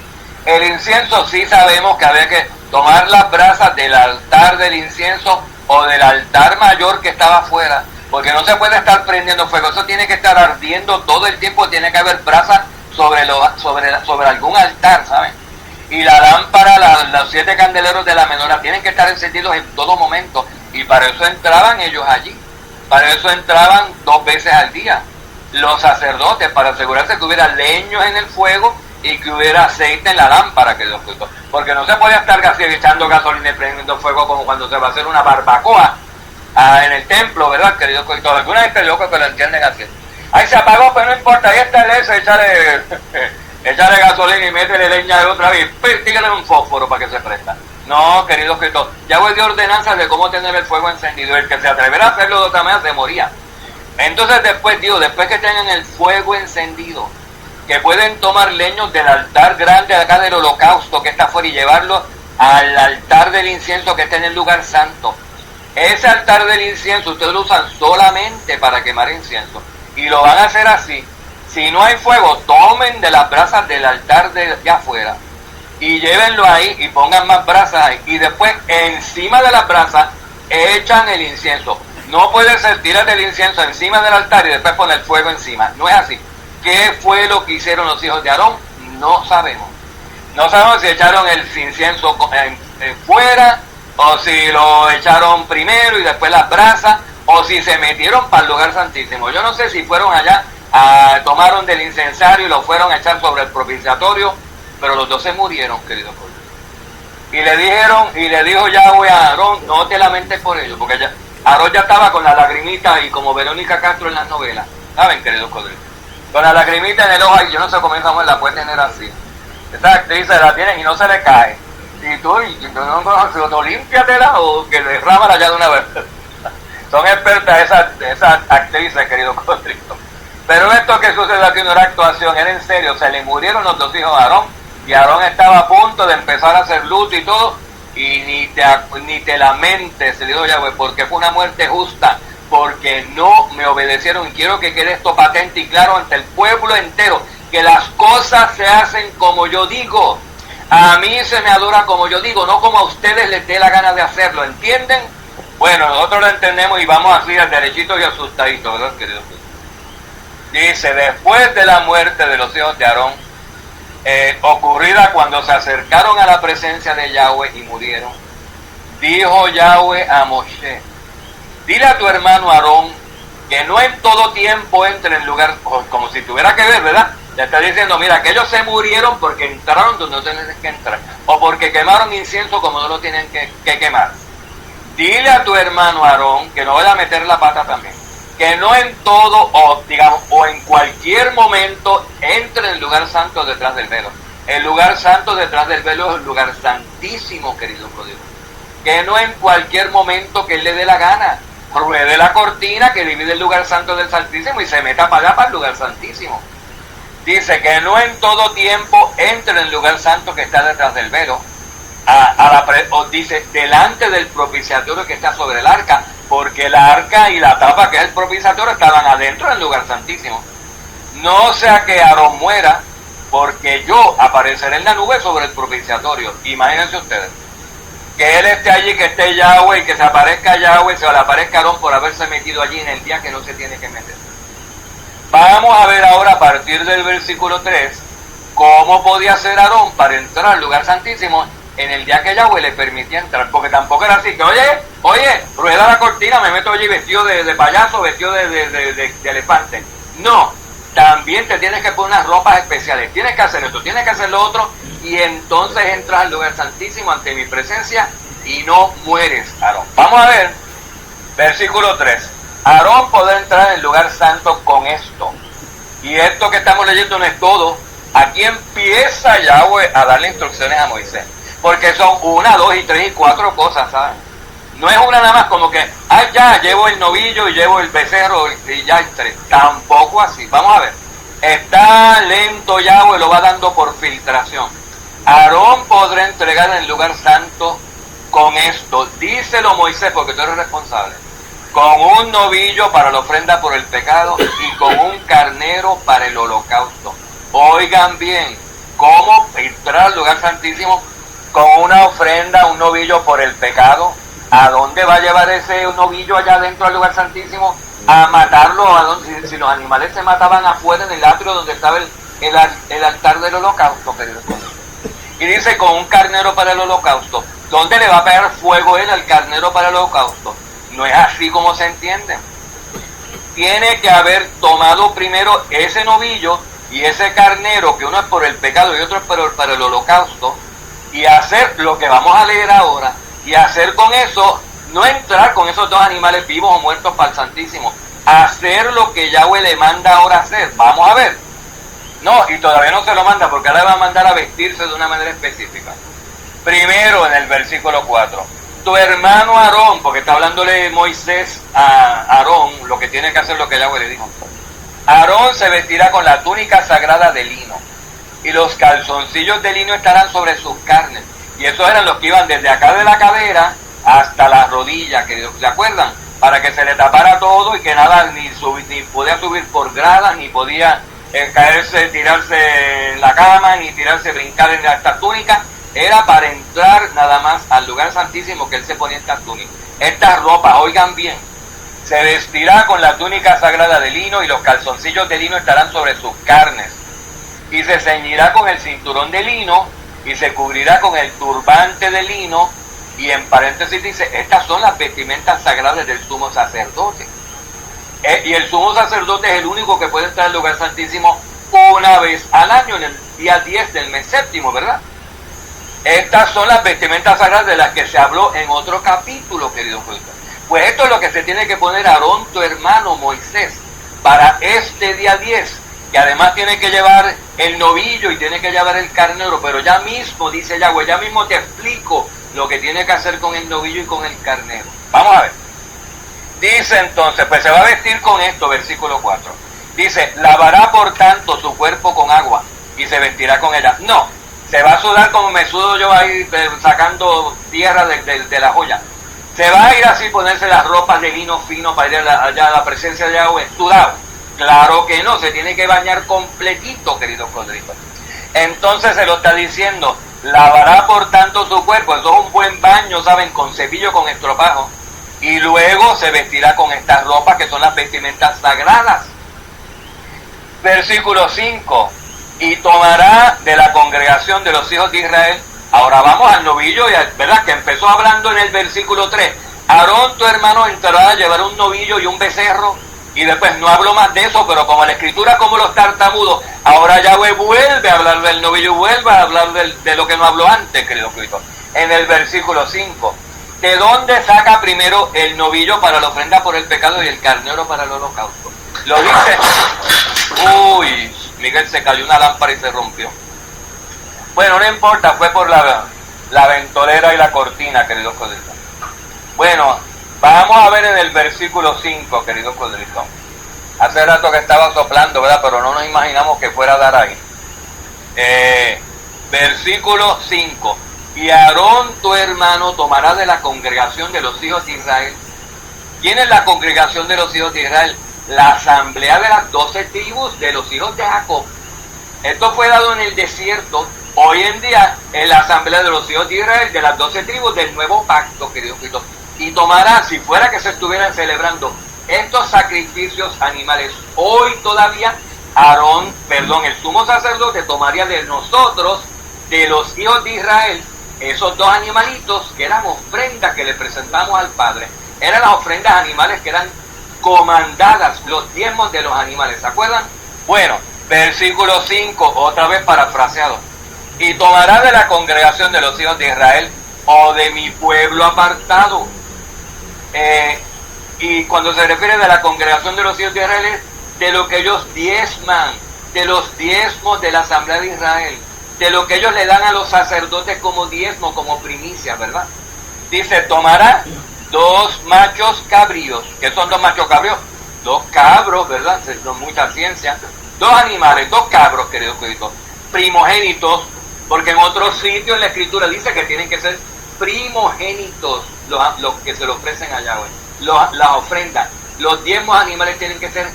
El incienso sí sabemos que había que tomar las brasas del altar del incienso o del altar mayor que estaba afuera, porque no se puede estar prendiendo fuego, eso tiene que estar ardiendo todo el tiempo, tiene que haber brasas sobre algún altar, ¿saben? Y la lámpara, los 7 candeleros de la menorá tienen que estar encendidos en todo momento, y para eso entraban ellos allí, para eso entraban 2 veces al día los sacerdotes, para asegurarse que hubiera leños en el fuego y que hubiera aceite en la lámpara, que Dios cuidó. Porque no se puede estar casi echando gasolina y prendiendo fuego como cuando se va a hacer una barbacoa en el templo, ¿verdad, queridos cuidó? Alguna vez que yo creo que lo entienden así. Ahí se apagó, pero no importa, ahí está el ese, echarle gasolina y métele leña de otra vez, tírale un fósforo para que se prenda. No, queridos Cristo, Yahweh dio ordenanzas de cómo tener el fuego encendido. El que se atreviera a hacerlo de otra manera se moría. Entonces después que tengan el fuego encendido, que pueden tomar leños del altar grande acá del holocausto que está afuera y llevarlo al altar del incienso que está en el lugar santo. Ese altar del incienso ustedes lo usan solamente para quemar incienso, y lo van a hacer así. Si no hay fuego, tomen de las brasas del altar de afuera y llévenlo ahí y pongan más brasas ahí, y después encima de las brasas echan el incienso. No puede ser tirar el incienso encima del altar y después poner fuego encima, no es así. ¿Qué fue lo que hicieron los hijos de Aarón? No sabemos. No sabemos si echaron el incienso fuera, o si lo echaron primero y después las brasas, o si se metieron para el lugar santísimo. Yo no sé si fueron allá, tomaron del incensario y lo fueron a echar sobre el propiciatorio, pero los dos se murieron, queridos colegas. Y le dijo Yahweh a Aarón, no te lamentes por ello, porque Aarón ya estaba con la lagrimita y como Verónica Castro en las novelas, ¿saben, queridos colegas? Con la lagrimita en el ojo, y yo no sé cómo esa mujer la puede tener así. Esta actriz se la tiene y no se le cae. Y tú no límpiatela o que derrámala ya de una vez. Son expertas esas actrices, querido Costrito. Pero esto que sucede aquí no era actuación, era en serio. Se le murieron los dos hijos de Aarón, y Aarón estaba a punto de empezar a hacer luto y todo, y ni te lamentes, se dijo Yahweh, porque fue una muerte justa, porque no me obedecieron. Y quiero que quede esto patente y claro ante el pueblo entero, que las cosas se hacen como yo digo. A mí se me adora como yo digo, no como a ustedes les dé la gana de hacerlo, ¿entienden? Bueno, nosotros lo entendemos y vamos así al derechito y asustadito, ¿verdad, querido? Dice, después de la muerte de los hijos de Aarón, ocurrida cuando se acercaron a la presencia de Yahweh y murieron, dijo Yahweh a Moshe, dile a tu hermano Aarón que no en todo tiempo entre en el lugar, como si tuviera que ver, ¿verdad? Le está diciendo, mira, que ellos se murieron porque entraron donde no tienen que entrar, o porque quemaron incienso como no lo tienen que quemar. dile a tu hermano Aarón que no vaya a meter la pata también, que no en todo, o digamos, o en cualquier momento entre en el lugar santo detrás del velo. El lugar santo detrás del velo es el lugar santísimo, querido Rodrigo. Que no en cualquier momento que él le dé la gana ruede la cortina que divide el lugar santo del santísimo y se meta para allá, para el lugar santísimo. Dice que no en todo tiempo entre en el lugar santo que está detrás del velo, dice delante del propiciatorio que está sobre el arca, porque el arca y la tapa que es el propiciatorio estaban adentro del lugar santísimo. No sea que Aarón muera, porque yo apareceré en la nube sobre el propiciatorio. Imagínense ustedes, que él esté allí, que esté Yahweh, y que se aparezca Yahweh, se le aparezca Aarón por haberse metido allí en el día que no se tiene que meter. Vamos a ver ahora a partir del versículo 3, cómo podía ser Aarón para entrar al lugar santísimo en el día que Yahweh le permitía entrar, porque tampoco era así, que oye, rueda la cortina, me meto allí vestido de payaso, vestido de elefante. No, también te tienes que poner unas ropas especiales, tienes que hacer esto, tienes que hacer lo otro, y entonces entras al lugar santísimo ante mi presencia y no mueres, Aarón. Vamos a ver, versículo 3. Aarón podrá entrar en el lugar santo con esto. Y esto que estamos leyendo no es todo. Aquí empieza Yahweh a darle instrucciones a Moisés. Porque son 1, 2, 3 y 4 cosas, ¿saben? No es una nada más como que, ya, llevo el novillo y llevo el becerro y ya hay 3. Tampoco así. Vamos a ver. Está lento Yahweh, lo va dando por filtración. Aarón podrá entregar en el lugar santo con esto. Díselo Moisés, porque tú eres responsable. Con un novillo para la ofrenda por el pecado y con un carnero para el holocausto. Oigan bien, ¿cómo entrar al lugar santísimo con una ofrenda, un novillo por el pecado? ¿A dónde va a llevar ese novillo allá dentro del lugar santísimo? A matarlo. ¿A dónde? Si los animales se mataban afuera en el atrio donde estaba el altar del holocausto, queridos. Y dice con un carnero para el holocausto. ¿Dónde le va a pegar fuego él al carnero para el holocausto? No es así como se entiende. Tiene que haber tomado primero ese novillo y ese carnero, que uno es por el pecado y otro es para el holocausto, y hacer lo que vamos a leer ahora, y hacer con eso, no entrar con esos dos animales vivos o muertos para el Santísimo, hacer lo que Yahweh le manda ahora hacer. Vamos a ver. No, y todavía no se lo manda, porque ahora le va a mandar a vestirse de una manera específica. Primero, en el versículo 4, tu hermano Aarón, porque está hablándole Moisés a Aarón, lo que tiene que hacer lo que Yahweh le dijo. Aarón se vestirá con la túnica sagrada de lino, y los calzoncillos de lino estarán sobre sus carnes. Y esos eran los que iban desde acá de la cadera hasta la rodilla, que ¿se acuerdan? Para que se le tapara todo y que nada, ni podía subir por gradas, ni podía caerse, tirarse en la cama, ni tirarse, brincar en esta túnica. Era para entrar nada más al lugar santísimo que él se ponía esta túnica. Esta ropa, oigan bien, se vestirá con la túnica sagrada de lino y los calzoncillos de lino estarán sobre sus carnes. Y se ceñirá con el cinturón de lino y se cubrirá con el turbante de lino. Y en paréntesis dice, estas son las vestimentas sagradas del sumo sacerdote. Y el sumo sacerdote es el único que puede entrar al lugar santísimo una vez al año, en el día 10 del mes séptimo, ¿verdad? Estas son las vestimentas sagradas de las que se habló en otro capítulo, querido juez. Pues esto es lo que se tiene que poner Aarón, tu hermano Moisés, para este día 10, que además tiene que llevar el novillo y tiene que llevar el carnero, pero ya mismo, dice Yahweh, ya mismo te explico lo que tiene que hacer con el novillo y con el carnero. Vamos a ver. Dice entonces, pues se va a vestir con esto, versículo 4. Dice, lavará por tanto su cuerpo con agua y se vestirá con ella. No, se va a sudar como me sudo yo ahí sacando tierra de la joya. Se va a ir así, ponerse las ropas de lino fino para ir allá a la presencia de Yahweh, sudado. Claro que no, se tiene que bañar completito, queridos codritos. Entonces se lo está diciendo, lavará por tanto su cuerpo, eso es un buen baño, ¿saben? Con cepillo, con estropajo. Y luego se vestirá con estas ropas que son las vestimentas sagradas. Versículo 5. Y tomará de la congregación de los hijos de Israel. Ahora vamos al novillo, ¿verdad? Que empezó hablando en el versículo 3. Aarón, tu hermano, entrará a llevar un novillo y un becerro. Y después no hablo más de eso, pero como la escritura, como los tartamudos, ahora Yahweh vuelve a hablar del novillo y vuelve a hablar de lo que no habló antes, querido Cristo. En el versículo 5. ¿De dónde saca primero el novillo para la ofrenda por el pecado y el carnero para el holocausto? Lo dice. Uy, Miguel, se cayó una lámpara y se rompió. Bueno, no importa, fue por la ventolera y la cortina, queridos codritos. Bueno, vamos a ver en el versículo 5, queridos codritos. Hace rato que estaba soplando, ¿verdad? Pero no nos imaginamos que fuera a dar ahí. Versículo 5. Y Aarón tu hermano tomará de la congregación de los hijos de Israel. ¿Quién es la congregación de los hijos de Israel? La asamblea de las 12 tribus de los hijos de Jacob. Esto fue dado en el desierto. Hoy en día es la asamblea de los hijos de Israel, de las 12 tribus del nuevo pacto, queridos Cristo. Y tomará, si fuera que se estuvieran celebrando estos sacrificios animales, hoy todavía el sumo sacerdote tomaría de nosotros, de los hijos de Israel, esos 2 animalitos que eran ofrendas que le presentamos al Padre. Eran las ofrendas animales que eran comandadas, los diezmos de los animales, ¿se acuerdan? Bueno, versículo 5, otra vez parafraseado. Y tomará de la congregación de los hijos de Israel o de mi pueblo apartado. Y cuando se refiere de la congregación de los hijos de Israel, es de lo que ellos diezman, de los diezmos de la asamblea de Israel, de lo que ellos le dan a los sacerdotes como diezmo, como primicia, ¿verdad? Dice, tomará 2 machos cabríos. ¿Qué son 2 machos cabríos? 2 cabros, ¿verdad? No es mucha ciencia. 2 animales, 2 cabros, queridos cuiditos, primogénitos, porque en otros sitios en la escritura dice que tienen que ser primogénitos los que se le ofrecen a Yahweh. Las ofrendas, los diezmos animales tienen que ser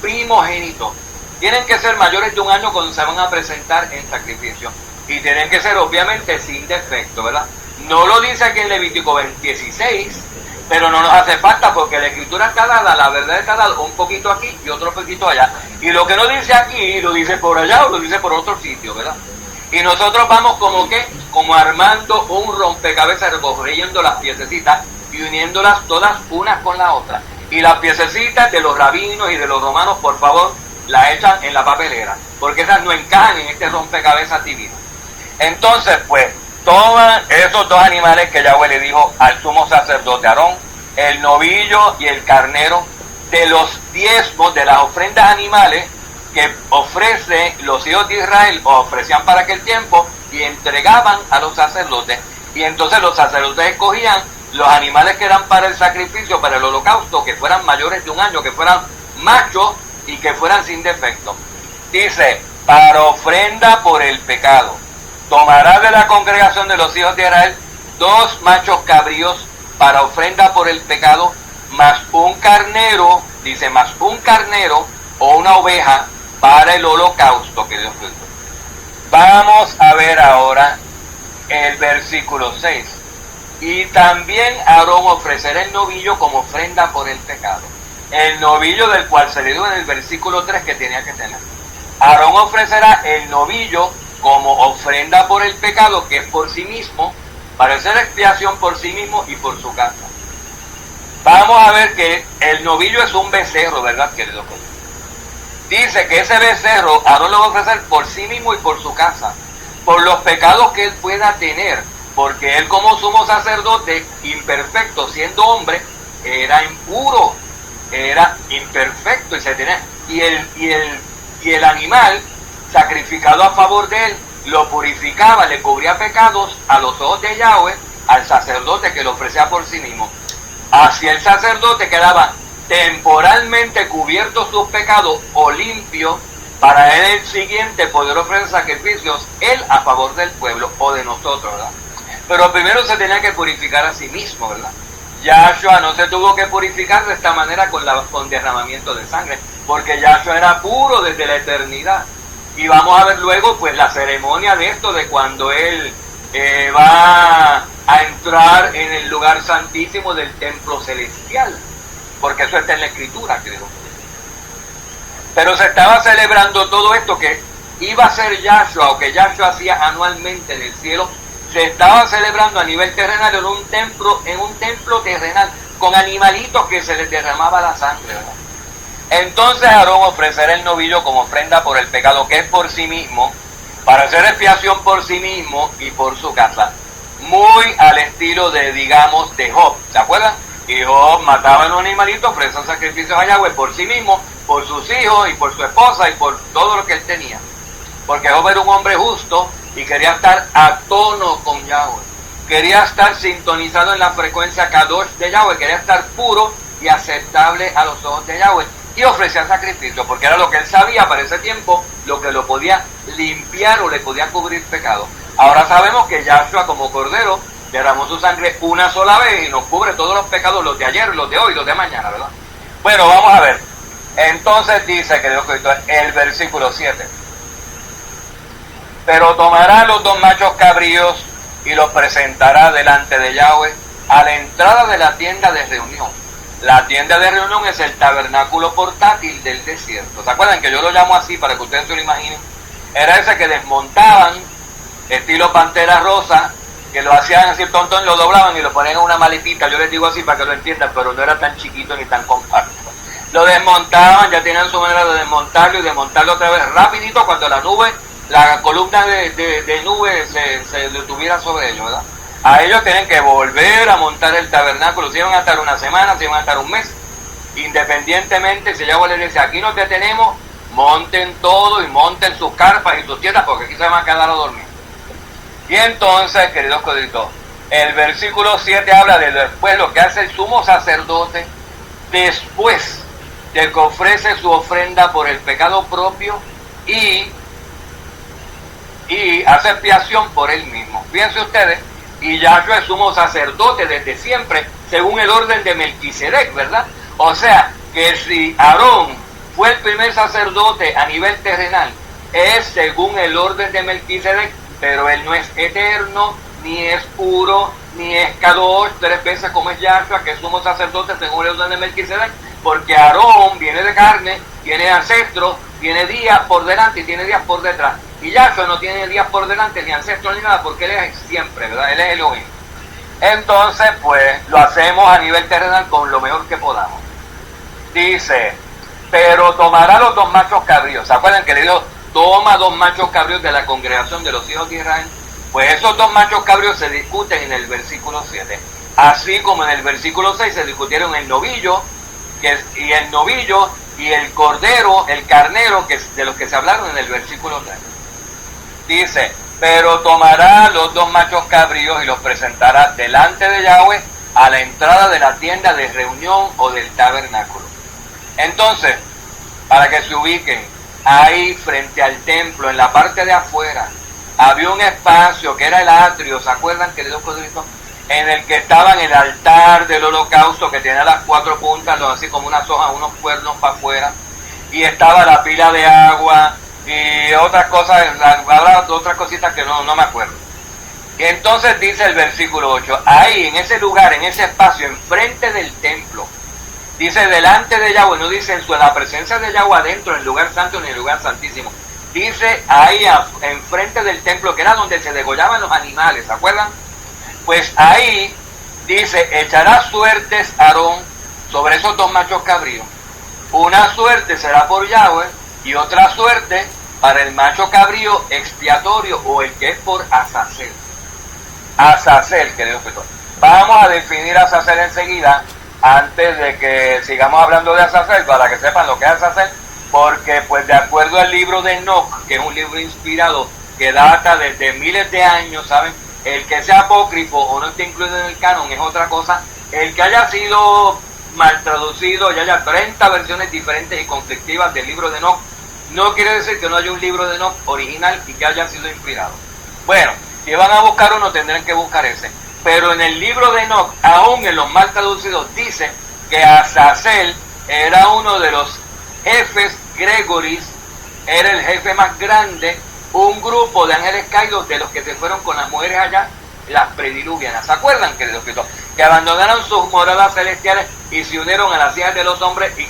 primogénitos. Tienen que ser mayores de 1 año cuando se van a presentar en sacrificio. Y tienen que ser obviamente sin defecto, ¿verdad? No lo dice aquí en Levítico 16, pero no nos hace falta porque la escritura está dada, la verdad está dada un poquito aquí y otro poquito allá. Y lo que no dice aquí, lo dice por allá o lo dice por otro sitio, ¿verdad? Y nosotros vamos como armando un rompecabezas, recogiendo las piececitas y uniéndolas todas unas con la otra. Y las piececitas de los rabinos y de los romanos, por favor, las echan en la papelera, porque esas no encajan en este rompecabezas divino. Entonces, pues, toman esos 2 animales que Yahweh le dijo al sumo sacerdote Aarón, el novillo y el carnero, de los diezmos de las ofrendas animales que ofrece los hijos de Israel, o ofrecían para aquel tiempo, y entregaban a los sacerdotes. Y entonces los sacerdotes escogían los animales que eran para el sacrificio, para el holocausto, que fueran mayores de 1 año, que fueran machos y que fueran sin defecto. Dice, para ofrenda por el pecado. Tomará de la congregación de los hijos de Israel 2 machos cabríos para ofrenda por el pecado, más un carnero, dice, más un carnero o una oveja para el holocausto, que Dios Cristo. Vamos a ver ahora el versículo 6. Y también Aarón ofrecerá el novillo como ofrenda por el pecado. El novillo del cual se le dio en el versículo 3 que tenía que tener. Aarón ofrecerá el novillo como ofrenda por el pecado, que es por sí mismo, para hacer expiación por sí mismo y por su casa. Vamos a ver que el novillo es un becerro, ¿verdad, querido? Dice que ese becerro Aarón lo va a ofrecer por sí mismo y por su casa, por los pecados que él pueda tener, porque él como sumo sacerdote, imperfecto, siendo hombre, era impuro, era imperfecto y el animal sacrificado a favor de él lo purificaba, le cubría pecados a los ojos de Yahweh, al sacerdote que lo ofrecía por sí mismo. Así el sacerdote quedaba temporalmente cubierto sus pecados o limpio para él el siguiente poder ofrecer sacrificios, él a favor del pueblo o de nosotros, ¿verdad? Pero primero se tenía que purificar a sí mismo, ¿verdad? Yahshua no se tuvo que purificar de esta manera con derramamiento de sangre, porque Yahshua era puro desde la eternidad. Y vamos a ver luego pues la ceremonia de esto, de cuando él va a entrar en el lugar santísimo del templo celestial, porque eso está en la escritura, creo. Pero se estaba celebrando todo esto que iba a ser Yahshua, o que Yahshua hacía anualmente en el cielo. Se estaba celebrando a nivel terrenal en un templo terrenal, con animalitos que se les derramaba la sangre, ¿verdad? Entonces Aarón ofrecerá el novillo como ofrenda por el pecado, que es por sí mismo, para hacer expiación por sí mismo y por su casa. muy al estilo de, digamos, de Job, ¿se acuerdan? Y Job mataba a los animalitos, ofrecía sacrificios a Yahweh por sí mismo, por sus hijos y por su esposa y por todo lo que él tenía. Porque Job era un hombre justo y quería estar a tono con Yahweh. Quería estar sintonizado en la frecuencia Kadosh de Yahweh, quería estar puro y aceptable a los ojos de Yahweh. Y ofrecía sacrificio, porque era lo que él sabía para ese tiempo, lo que lo podía limpiar o le podía cubrir pecado. Ahora sabemos que Yahshua como Cordero derramó su sangre una sola vez y nos cubre todos los pecados, los de ayer, los de hoy, los de mañana, ¿verdad? Bueno, vamos a ver. Entonces dice, querido escritor, el versículo 7. Pero tomará los dos machos cabríos y los presentará delante de Yahweh a la entrada de la tienda de reunión. La tienda de reunión es el tabernáculo portátil del desierto. ¿Se acuerdan que yo lo llamo así para que ustedes se lo imaginen? Era ese que desmontaban, estilo Pantera Rosa, que lo hacían así tontón, lo doblaban y lo ponían en una maletita. Yo les digo así para que lo entiendan, pero no era tan chiquito ni tan compacto. Lo desmontaban, ya tenían su manera de desmontarlo y desmontarlo otra vez rapidito cuando la nube, la columna de nube se detuviera sobre ellos, ¿verdad? A ellos tienen que volver a montar el tabernáculo. Si iban a estar una semana, si iban a estar un mes, independientemente, si Yahweh les dice, aquí no te tenemos, monten todo y monten sus carpas y sus tiendas, porque aquí se van a quedar a dormir. Y entonces, queridos coditos, el versículo 7 habla de después lo que hace el sumo sacerdote después de que ofrece su ofrenda por el pecado propio y hace expiación por él mismo. Fíjense ustedes, y Yahshua es sumo sacerdote desde siempre, según el orden de Melquisedec, ¿verdad? O sea, que si Aarón fue el primer sacerdote a nivel terrenal, es según el orden de Melquisedec, pero él no es eterno, ni es puro, ni es Kadosh, 3 veces como es Yahshua, que es sumo sacerdote según el orden de Melquisedec, porque Aarón viene de carne, tiene ancestros, tiene días por delante y tiene días por detrás. Y Yahshua no tiene días por delante, ni ancestros, ni nada, porque él es siempre, ¿verdad? Él es Elohim. Entonces, pues, lo hacemos a nivel terrenal con lo mejor que podamos. Dice, pero tomará los dos machos cabríos. ¿Se acuerdan que le dijo, toma 2 machos cabríos de la congregación de los hijos de Israel? Pues esos 2 machos cabríos se discuten en el versículo 7. Así como en el versículo 6 se discutieron el novillo, y el cordero, el carnero, que es de los que se hablaron en el versículo 3. Dice, pero tomará los 2 machos cabríos y los presentará delante de Yahweh a la entrada de la tienda de reunión o del tabernáculo. Entonces, para que se ubiquen, ahí frente al templo, en la parte de afuera, había un espacio que era el atrio, ¿se acuerdan, queridos codritos? En el que estaban el altar del holocausto, que tenía las 4 puntas, así como unas hojas, unos cuernos para afuera, y estaba la pila de agua, y otras cosas, habrá otras cositas que no me acuerdo. Y entonces dice el versículo 8, ahí en ese lugar, en ese espacio, enfrente del templo, dice delante de Yahweh, no dice en la presencia de Yahweh adentro, en el lugar santo ni en el lugar santísimo, dice ahí enfrente del templo, que era donde se degollaban los animales, ¿se acuerdan? Pues ahí dice, echará suertes Aarón sobre esos 2 machos cabríos. Una suerte será por Yahweh y otra suerte para el macho cabrío expiatorio o el que es por Azazel. Azazel, queridos espectadores. Vamos a definir Azazel enseguida, antes de que sigamos hablando de Azazel, para que sepan lo que es Azazel, porque pues de acuerdo al libro de Enoch, que es un libro inspirado que data desde miles de años, ¿saben? El que sea apócrifo o no esté incluido en el canon es otra cosa. El que haya sido mal traducido y haya 30 versiones diferentes y conflictivas del libro de Enoch, no quiere decir que no haya un libro de Enoch original y que haya sido inspirado. Bueno, si van a buscar uno tendrán que buscar ese. Pero en el libro de Enoch, aún en los mal traducidos, dice que Azazel era uno de los jefes Gregoris, era el jefe más grande, un grupo de ángeles caídos de los que se fueron con las mujeres allá, las prediluvianas. ¿Se acuerdan, queridos escritores? Que abandonaron sus moradas celestiales y se unieron a las hijas de los hombres y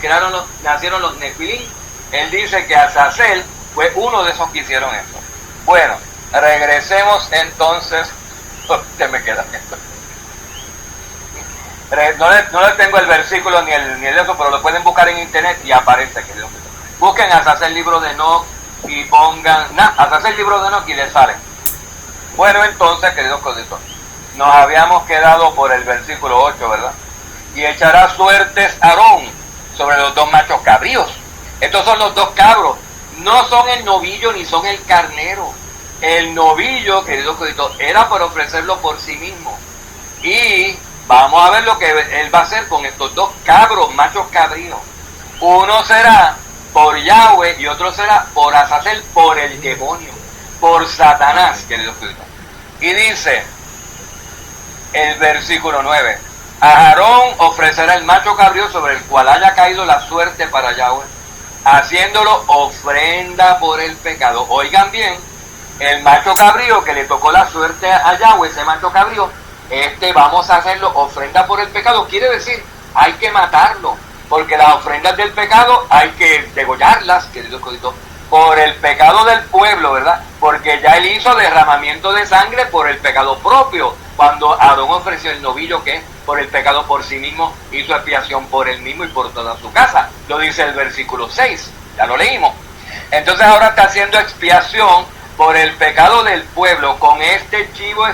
nacieron los Nefilim. Él dice que Azazel fue uno de esos que hicieron eso. Bueno, regresemos entonces. ¿Qué me queda esto? No le tengo el versículo ni el eso, pero lo pueden buscar en internet y aparece, queridos escritores. Busquen Azazel libro de Enoch y pongan, Azazel libro de Enoch y les sale. Bueno, entonces, queridos coditos, Nos habíamos quedado por el versículo 8, ¿verdad? Y echará suertes Aarón sobre los dos machos cabríos. Estos son los dos cabros. No son el novillo ni son el carnero. El novillo, querido Codito, era para ofrecerlo por sí mismo. Y vamos a ver lo que él va a hacer con estos dos cabros, machos cabríos. Uno será por Yahweh y otro será por Azazel, por el demonio, por Satanás, querido Codito. Y dice el versículo 9: a Aarón ofrecerá el macho cabrío sobre el cual haya caído la suerte para Yahweh, haciéndolo ofrenda por el pecado. Oigan bien, el macho cabrío que le tocó la suerte a Yahweh, ese macho cabrío, vamos a hacerlo ofrenda por el pecado. Quiere decir, hay que matarlo, porque las ofrendas del pecado hay que degollarlas, querido Codito, por el pecado del pueblo, ¿verdad? Porque ya él hizo derramamiento de sangre por el pecado propio, cuando Aarón ofreció el novillo que por el pecado por sí mismo hizo expiación por él mismo y por toda su casa. Lo dice el versículo 6, ya lo leímos. Entonces ahora está haciendo expiación por el pecado del pueblo con este chivo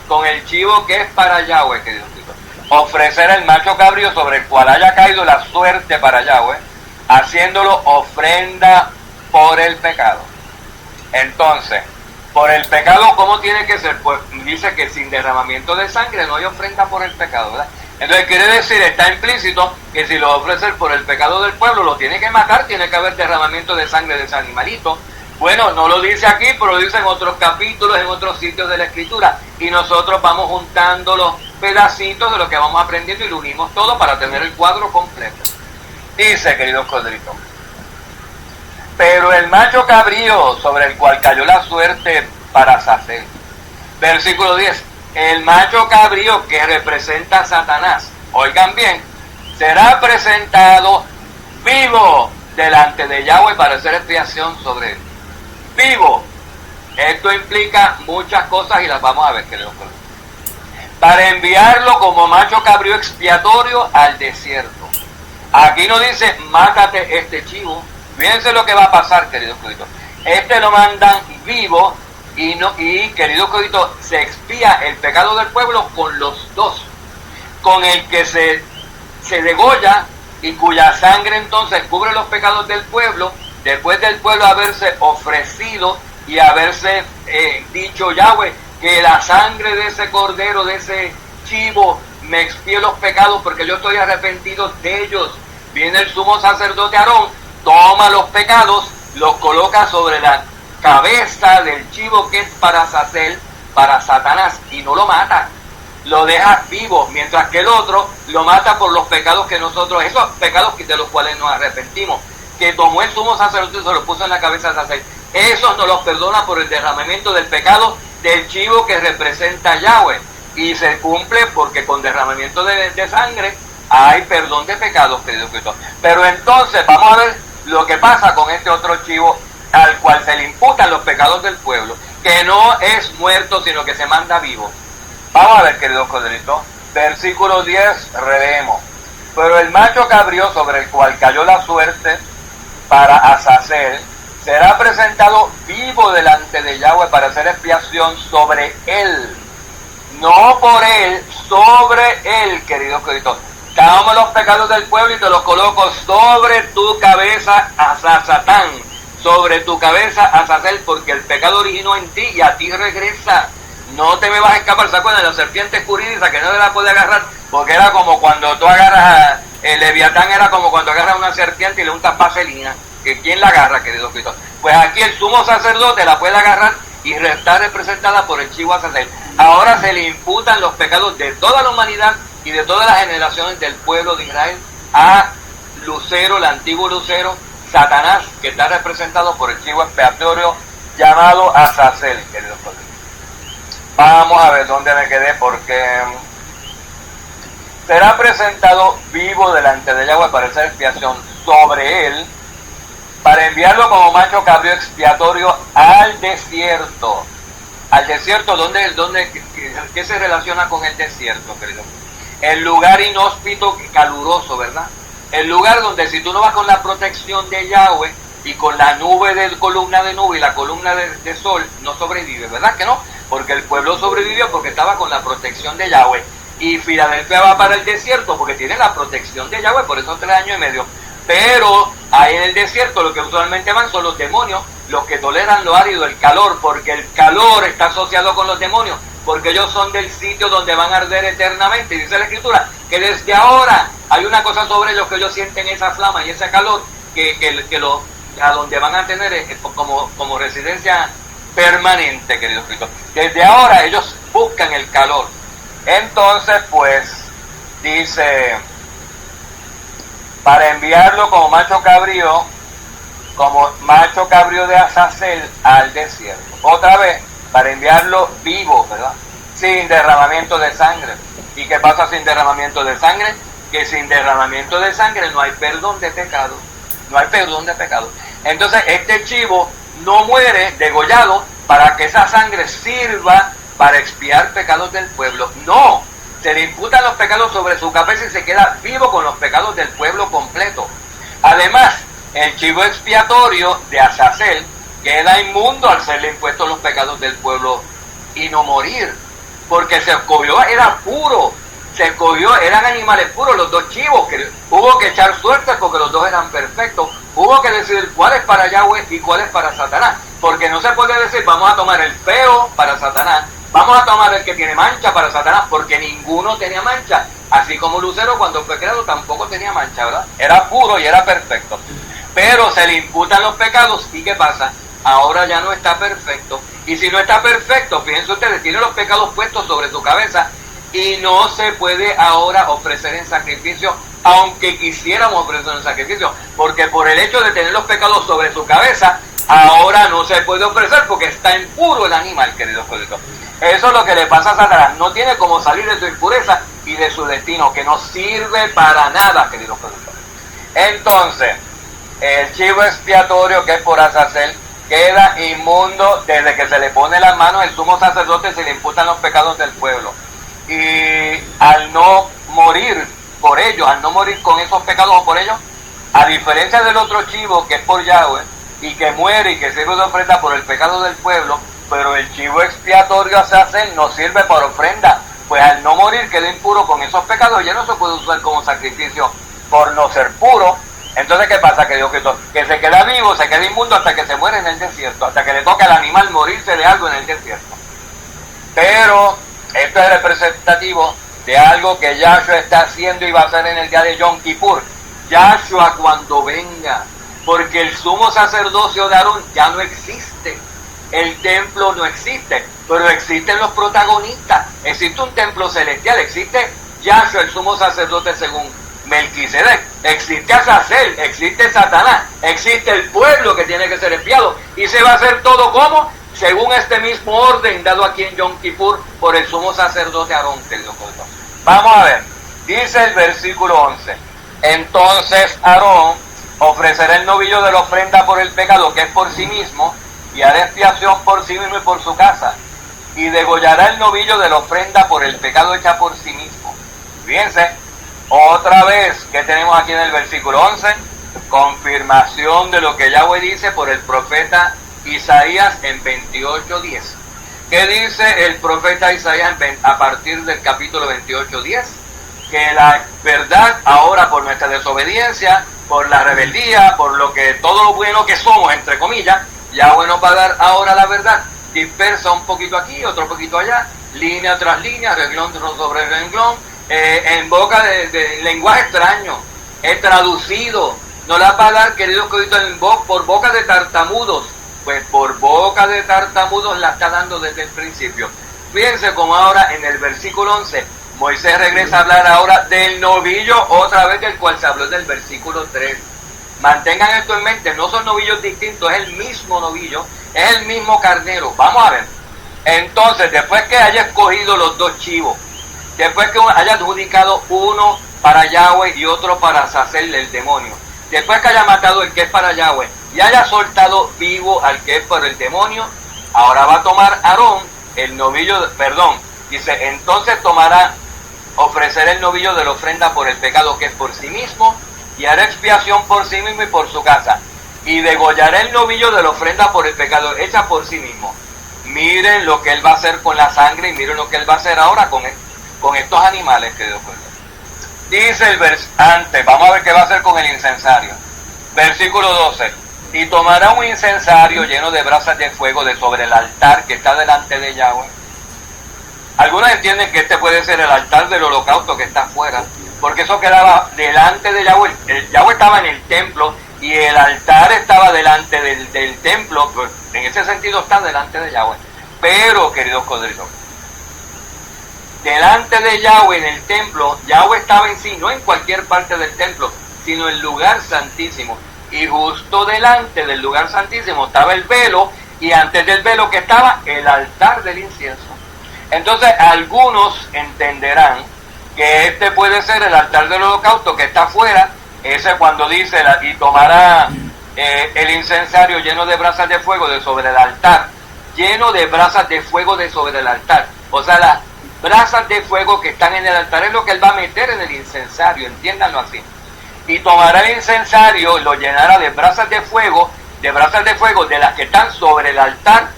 con el chivo que es para Yahweh, querido Cristo. Ofrecer el macho cabrío sobre el cual haya caído la suerte para Yahweh, haciéndolo ofrenda por el pecado. Entonces, por el pecado, ¿cómo tiene que ser? Pues dice que sin derramamiento de sangre no hay ofrenda por el pecado, ¿verdad? Entonces quiere decir, está implícito que si lo ofrecen por el pecado del pueblo, lo tiene que matar, tiene que haber derramamiento de sangre de ese animalito. Bueno, no lo dice aquí, pero lo dice en otros capítulos, en otros sitios de la Escritura. Y nosotros vamos juntando los pedacitos de lo que vamos aprendiendo y lo unimos todo para tener el cuadro completo. Dice, queridos codritos: pero el macho cabrío sobre el cual cayó la suerte para Azazel. Versículo 10. El macho cabrío que representa a Satanás, oigan bien, será presentado vivo delante de Yahweh para hacer expiación sobre él. Vivo. Esto implica muchas cosas y las vamos a ver, queridos codritos. Para enviarlo como macho cabrío expiatorio al desierto. Aquí no dice, mátate este chivo. Fíjense lo que va a pasar, queridos coditos. Lo mandan vivo y queridos coditos, se expía el pecado del pueblo con los dos. Con el que se degolla y cuya sangre entonces cubre los pecados del pueblo, después del pueblo haberse ofrecido y haberse dicho Yahweh, que la sangre de ese cordero, de ese chivo, me expíe los pecados porque yo estoy arrepentido de ellos. Viene el sumo sacerdote Aarón, toma los pecados, los coloca sobre la cabeza del chivo que es para Azazel, para Satanás, y no lo mata, lo deja vivo, mientras que el otro lo mata por los pecados que nosotros, esos pecados de los cuales nos arrepentimos, que tomó el sumo sacerdote y se los puso en la cabeza de Azazel. Esos nos los perdona por el derramamiento del pecado del chivo que representa a Yahweh, y se cumple porque con derramamiento de sangre hay perdón de pecados, queridos Cristo. Pero entonces vamos a ver lo que pasa con este otro chivo al cual se le imputan los pecados del pueblo, que no es muerto sino que se manda vivo. Vamos a ver, queridos codritos, versículo 10, releemos. Pero el macho cabrío sobre el cual cayó la suerte para Azazel será presentado vivo delante de Yahweh para hacer expiación sobre él, no por él, sobre él, queridos coditos. Tomo los pecados del pueblo y te los coloco sobre tu cabeza, Satán, sobre tu cabeza, Azazel, porque el pecado originó en ti y a ti regresa. No te me vas a escapar. ¿Se acuerdan de la serpiente escurridiza que no se la puede agarrar? Porque era como cuando tú agarras, el Leviatán era como cuando agarras una serpiente y le untas vaselina. Que ¿quién la agarra, querido Cristo? Pues aquí el sumo sacerdote la puede agarrar y está representada por el chivo Azazel. Ahora se le imputan los pecados de toda la humanidad y de todas las generaciones del pueblo de Israel a Lucero, el antiguo Lucero, Satanás, que está representado por el chivo expiatorio llamado Azazel, queridos coditos. Vamos a ver dónde me quedé, porque será presentado vivo delante de Yahweh para hacer expiación sobre él, para enviarlo como macho cabrío expiatorio al desierto. Al desierto, ¿qué se relaciona con el desierto, querido? El lugar inhóspito, caluroso, ¿verdad? El lugar donde si tú no vas con la protección de Yahweh y con la columna de nube y la columna de sol, no sobrevives, ¿verdad que no? porque el pueblo sobrevivió porque estaba con la protección de Yahweh. Y Filadelfia va para el desierto porque tiene la protección de Yahweh por esos 3 años y medio. Pero ahí en el desierto lo que usualmente van son los demonios, los que toleran lo árido, el calor, porque el calor está asociado con los demonios, porque ellos son del sitio donde van a arder eternamente. Y dice la Escritura que desde ahora hay una cosa sobre ellos, que ellos sienten esa flama y ese calor a donde van a tener como residencia permanente, querido Cristo. Desde ahora ellos buscan el calor. Entonces, pues, dice, para enviarlo como macho cabrío de Azazel al desierto. Otra vez, para enviarlo vivo, ¿verdad? Sin derramamiento de sangre. ¿Y qué pasa sin derramamiento de sangre? Que sin derramamiento de sangre no hay perdón de pecado. No hay perdón de pecado. Entonces, este chivo no muere degollado para que esa sangre sirva para expiar pecados del pueblo. No, se le imputan los pecados sobre su cabeza y se queda vivo con los pecados del pueblo completo. Además, el chivo expiatorio de Azazel queda inmundo al serle impuestos los pecados del pueblo y no morir, porque se escogió, era puro, se escogió, eran animales puros, los 2 chivos, que hubo que echar suerte porque los 2 eran perfectos, hubo que decidir cuál es para Yahweh y cuál es para Satanás, porque no se puede decir vamos a tomar el feo para Satanás, vamos a tomar el que tiene mancha para Satanás, porque ninguno tenía mancha, así como Lucero cuando fue creado tampoco tenía mancha, ¿verdad? Era puro y era perfecto, pero se le imputan los pecados y ¿qué pasa? Ahora ya no está perfecto, y si no está perfecto, fíjense ustedes, tiene los pecados puestos sobre su cabeza y no se puede ahora ofrecer en sacrificio, aunque quisiéramos ofrecer en sacrificio, porque por el hecho de tener los pecados sobre su cabeza, ahora no se puede ofrecer porque está impuro el animal, queridos pueblos. Eso es lo que le pasa a Satanás, no tiene cómo salir de su impureza y de su destino, que no sirve para nada, queridos pueblos. Entonces, el chivo expiatorio que es por Azazel queda inmundo desde que se le pone las manos el sumo sacerdote, se le imputan los pecados del pueblo. Y al no morir por ellos, al no morir con esos pecados o por ellos, a diferencia del otro chivo que es por Yahweh y que muere y que sirve de ofrenda por el pecado del pueblo, pero el chivo expiatorio Azazel no sirve para ofrenda, pues al no morir queda impuro con esos pecados, ya no se puede usar como sacrificio por no ser puro. Entonces, ¿qué pasa, querido Cristo? Que se queda vivo, se queda inmundo hasta que se muere en el desierto, hasta que le toca al animal morirse de algo en el desierto. Pero esto es representativo de algo que Yahshua está haciendo y va a hacer en el día de Yom Kippur. Yahshua cuando venga, porque el sumo sacerdocio de Aarón ya no existe, el templo no existe, pero existen los protagonistas, existe un templo celestial, existe Yahshua, el sumo sacerdote según Melquisedec, existe Azazel, existe Satanás, existe el pueblo que tiene que ser expiado, y se va a hacer todo como según este mismo orden dado aquí en Yom Kippur por el sumo sacerdote Aarón. Vamos a ver, dice el versículo 11, entonces Aarón ofrecerá el novillo de la ofrenda por el pecado que es por sí mismo, y hará expiación por sí mismo y por su casa, y degollará el novillo de la ofrenda por el pecado hecha por sí mismo. Fíjense, otra vez, que tenemos aquí en el versículo 11? Confirmación de lo que Yahweh dice por el profeta Isaías en 28:10. ¿Qué dice el profeta Isaías a partir del capítulo 28:10? Que la verdad ahora por nuestra desobediencia, por la rebeldía, por todo lo bueno que somos, entre comillas, Yahweh nos va a dar ahora la verdad, dispersa un poquito aquí, otro poquito allá, línea tras línea, renglón sobre renglón, en boca de lenguaje extraño, traducido, no la va a dar, queridos coditos, por boca de tartamudos, pues por boca de tartamudos la está dando desde el principio. Fíjense como ahora en el versículo 11, Moisés regresa a hablar ahora del novillo, otra vez del cual se habló en el versículo 3. Mantengan esto en mente, no son novillos distintos, es el mismo novillo, es el mismo carnero. Vamos a ver, entonces después que haya escogido los 2 chivos, después que haya adjudicado uno para Yahweh y otro para Azazel, el demonio, después que haya matado el que es para Yahweh y haya soltado vivo al que es por el demonio, ahora va a tomar Aarón el novillo, dice, entonces ofrecerá el novillo de la ofrenda por el pecado que es por sí mismo, y hará expiación por sí mismo y por su casa, y degollará el novillo de la ofrenda por el pecado hecha por sí mismo. Miren lo que él va a hacer con la sangre y miren lo que él va a hacer ahora con estos animales que Dios puede. Dice el antes, vamos a ver qué va a hacer con el incensario. Versículo 12. Y tomará un incensario lleno de brasas de fuego de sobre el altar que está delante de Yahweh. Algunos entienden que este puede ser el altar del holocausto que está afuera, porque eso quedaba delante de Yahweh. Yahweh estaba en el templo y el altar estaba delante del templo, pues en ese sentido está delante de Yahweh. Pero, queridos codritos, delante de Yahweh en el templo, Yahweh estaba en sí, no en cualquier parte del templo, sino en el lugar santísimo. Y justo delante del lugar santísimo estaba el velo, y antes del velo que estaba el altar del incienso. Entonces algunos entenderán que este puede ser el altar del holocausto que está afuera, ese cuando dice, y tomará el incensario lleno de brasas de fuego de sobre el altar, lleno de brasas de fuego de sobre el altar. O sea, las brasas de fuego que están en el altar es lo que él va a meter en el incensario, entiéndanlo así. Y tomará el incensario, lo llenará de brasas de fuego de las que están sobre el altar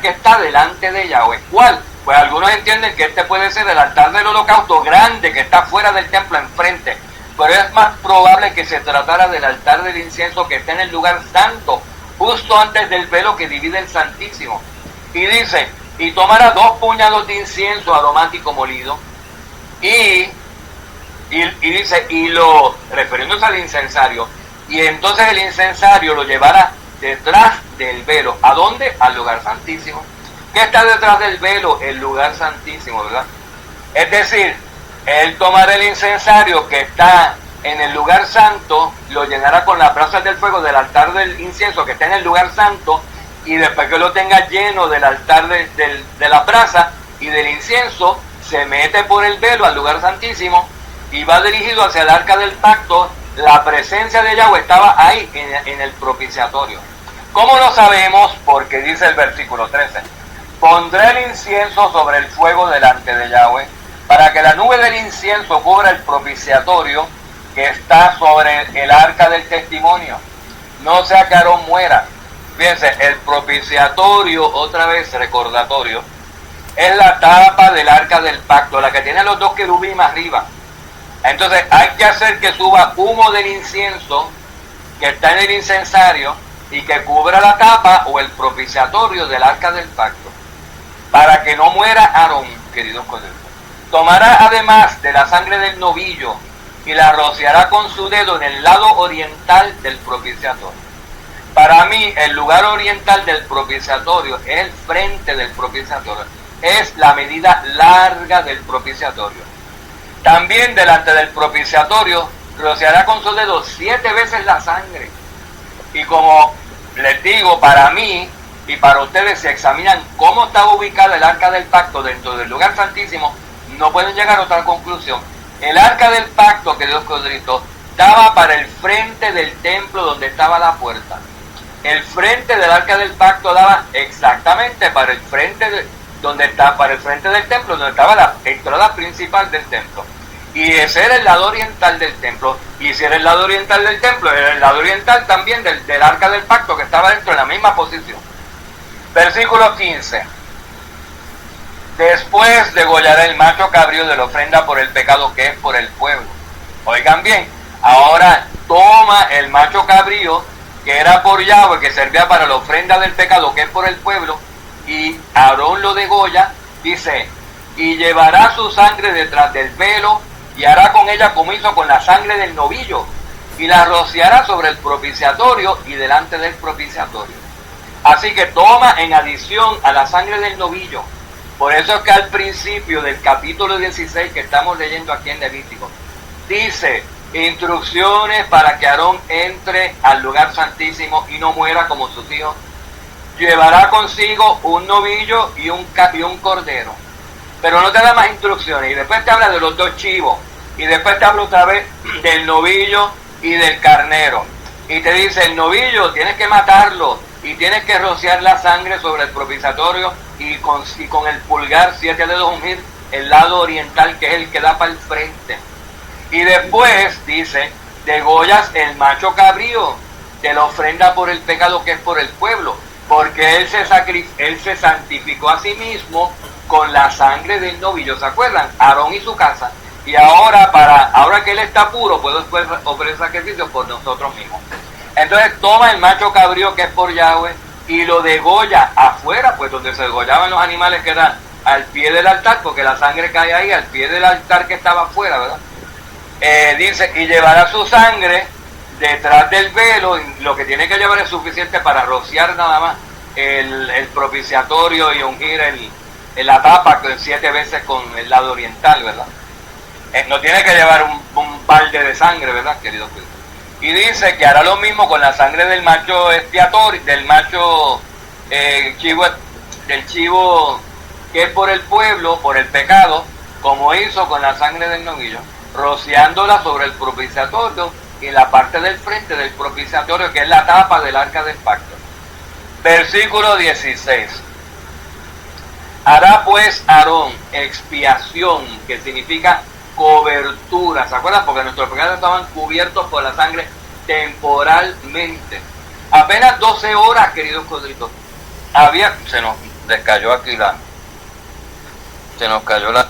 que está delante de Yahweh. ¿Cuál? Pues algunos entienden que este puede ser el altar del holocausto grande que está fuera del templo enfrente, pero es más probable que se tratara del altar del incienso que está en el lugar santo, justo antes del velo que divide el Santísimo. Y dice, y tomará 2 puñados de incienso aromático molido, y dice, y lo, refiriéndose al incensario, y entonces el incensario lo llevará detrás del velo. ¿A dónde? Al lugar santísimo. ¿Qué está detrás del velo? El lugar santísimo, ¿verdad? Es decir, él tomará el incensario que está en el lugar santo, lo llenará con las brasas del fuego del altar del incienso que está en el lugar santo, y después que lo tenga lleno del altar de la brasa y del incienso, se mete por el velo al lugar santísimo y va dirigido hacia el arca del pacto. La presencia de Yahweh estaba ahí en el propiciatorio. ¿Cómo lo sabemos? Porque dice el versículo 13, pondré el incienso sobre el fuego delante de Yahweh, para que la nube del incienso cubra el propiciatorio que está sobre el arca del testimonio. No sea que Aarón muera. Fíjense, el propiciatorio, otra vez recordatorio, es la tapa del arca del pacto, la que tiene los 2 querubines arriba. Entonces hay que hacer que suba humo del incienso que está en el incensario y que cubra la tapa o el propiciatorio del arca del pacto, para que no muera Aarón, queridos colegas. Tomará además de la sangre del novillo y la rociará con su dedo en el lado oriental del propiciatorio. Para mí, el lugar oriental del propiciatorio es el frente del propiciatorio, es la medida larga del propiciatorio. También delante del propiciatorio rociará con su dedo 7 veces la sangre. Y como les digo, para mí y para ustedes, si examinan cómo estaba ubicada el arca del pacto dentro del lugar santísimo, no pueden llegar a otra conclusión. El arca del pacto, que Dios codrito, daba para el frente del templo donde estaba la puerta. El frente del arca del pacto daba exactamente para el frente para el frente del templo, donde estaba la entrada principal del templo. Y ese era el lado oriental del templo. Y si era el lado oriental del templo, era el lado oriental también del arca del pacto, que estaba dentro en la misma posición. Versículo 15. Después degollará el macho cabrío de la ofrenda por el pecado que es por el pueblo. Oigan bien, ahora toma el macho cabrío que era por Yahweh, que servía para la ofrenda del pecado que es por el pueblo, y Aarón lo degolla, dice, y llevará su sangre detrás del velo y hará con ella como hizo con la sangre del novillo, y la rociará sobre el propiciatorio y delante del propiciatorio. Así que toma en adición a la sangre del novillo. Por eso es que al principio del capítulo 16 que estamos leyendo aquí en Levítico, dice instrucciones para que Aarón entre al lugar santísimo y no muera como su tío. Llevará consigo un novillo y un cordero. Pero no te da más instrucciones. Y después te habla de los 2 chivos. Y después te habla otra vez del novillo y del carnero. Y te dice, el novillo tienes que matarlo. Y tienes que rociar la sangre sobre el propiciatorio. Y con el pulgar 7 dedos ungir el lado oriental, que es el que da para el frente. Y después dice, degollas el macho cabrío de la ofrenda por el pecado que es por el pueblo. porque él se santificó a sí mismo con la sangre del novillo, ¿se acuerdan? Aarón y su casa. Y ahora, ahora que él está puro, puede ofrecer sacrificios por nosotros mismos. Entonces toma el macho cabrío que es por Yahweh y lo degolla afuera, pues donde se degollaban los animales que eran al pie del altar, porque la sangre cae ahí, al pie del altar que estaba afuera, ¿verdad? Dice, y llevará su sangre detrás del velo, y lo que tiene que llevar es suficiente para rociar nada más el propiciatorio y ungir la tapa 7 veces con el lado oriental, ¿verdad? No tiene que llevar un balde de sangre, ¿verdad, queridos? Y dice que hará lo mismo con la sangre del macho expiatorio, del macho del chivo que es por el pueblo, por el pecado, como hizo con la sangre del novillo, rociándola sobre el propiciatorio y la parte del frente del propiciatorio, que es la tapa del arca del pacto. Versículo 16. Hará pues Aarón expiación, que significa cobertura, ¿se acuerdan? Porque nuestros pecados estaban cubiertos por la sangre temporalmente. Apenas 12 horas, queridos codritos. Se nos descayó aquí se nos cayó la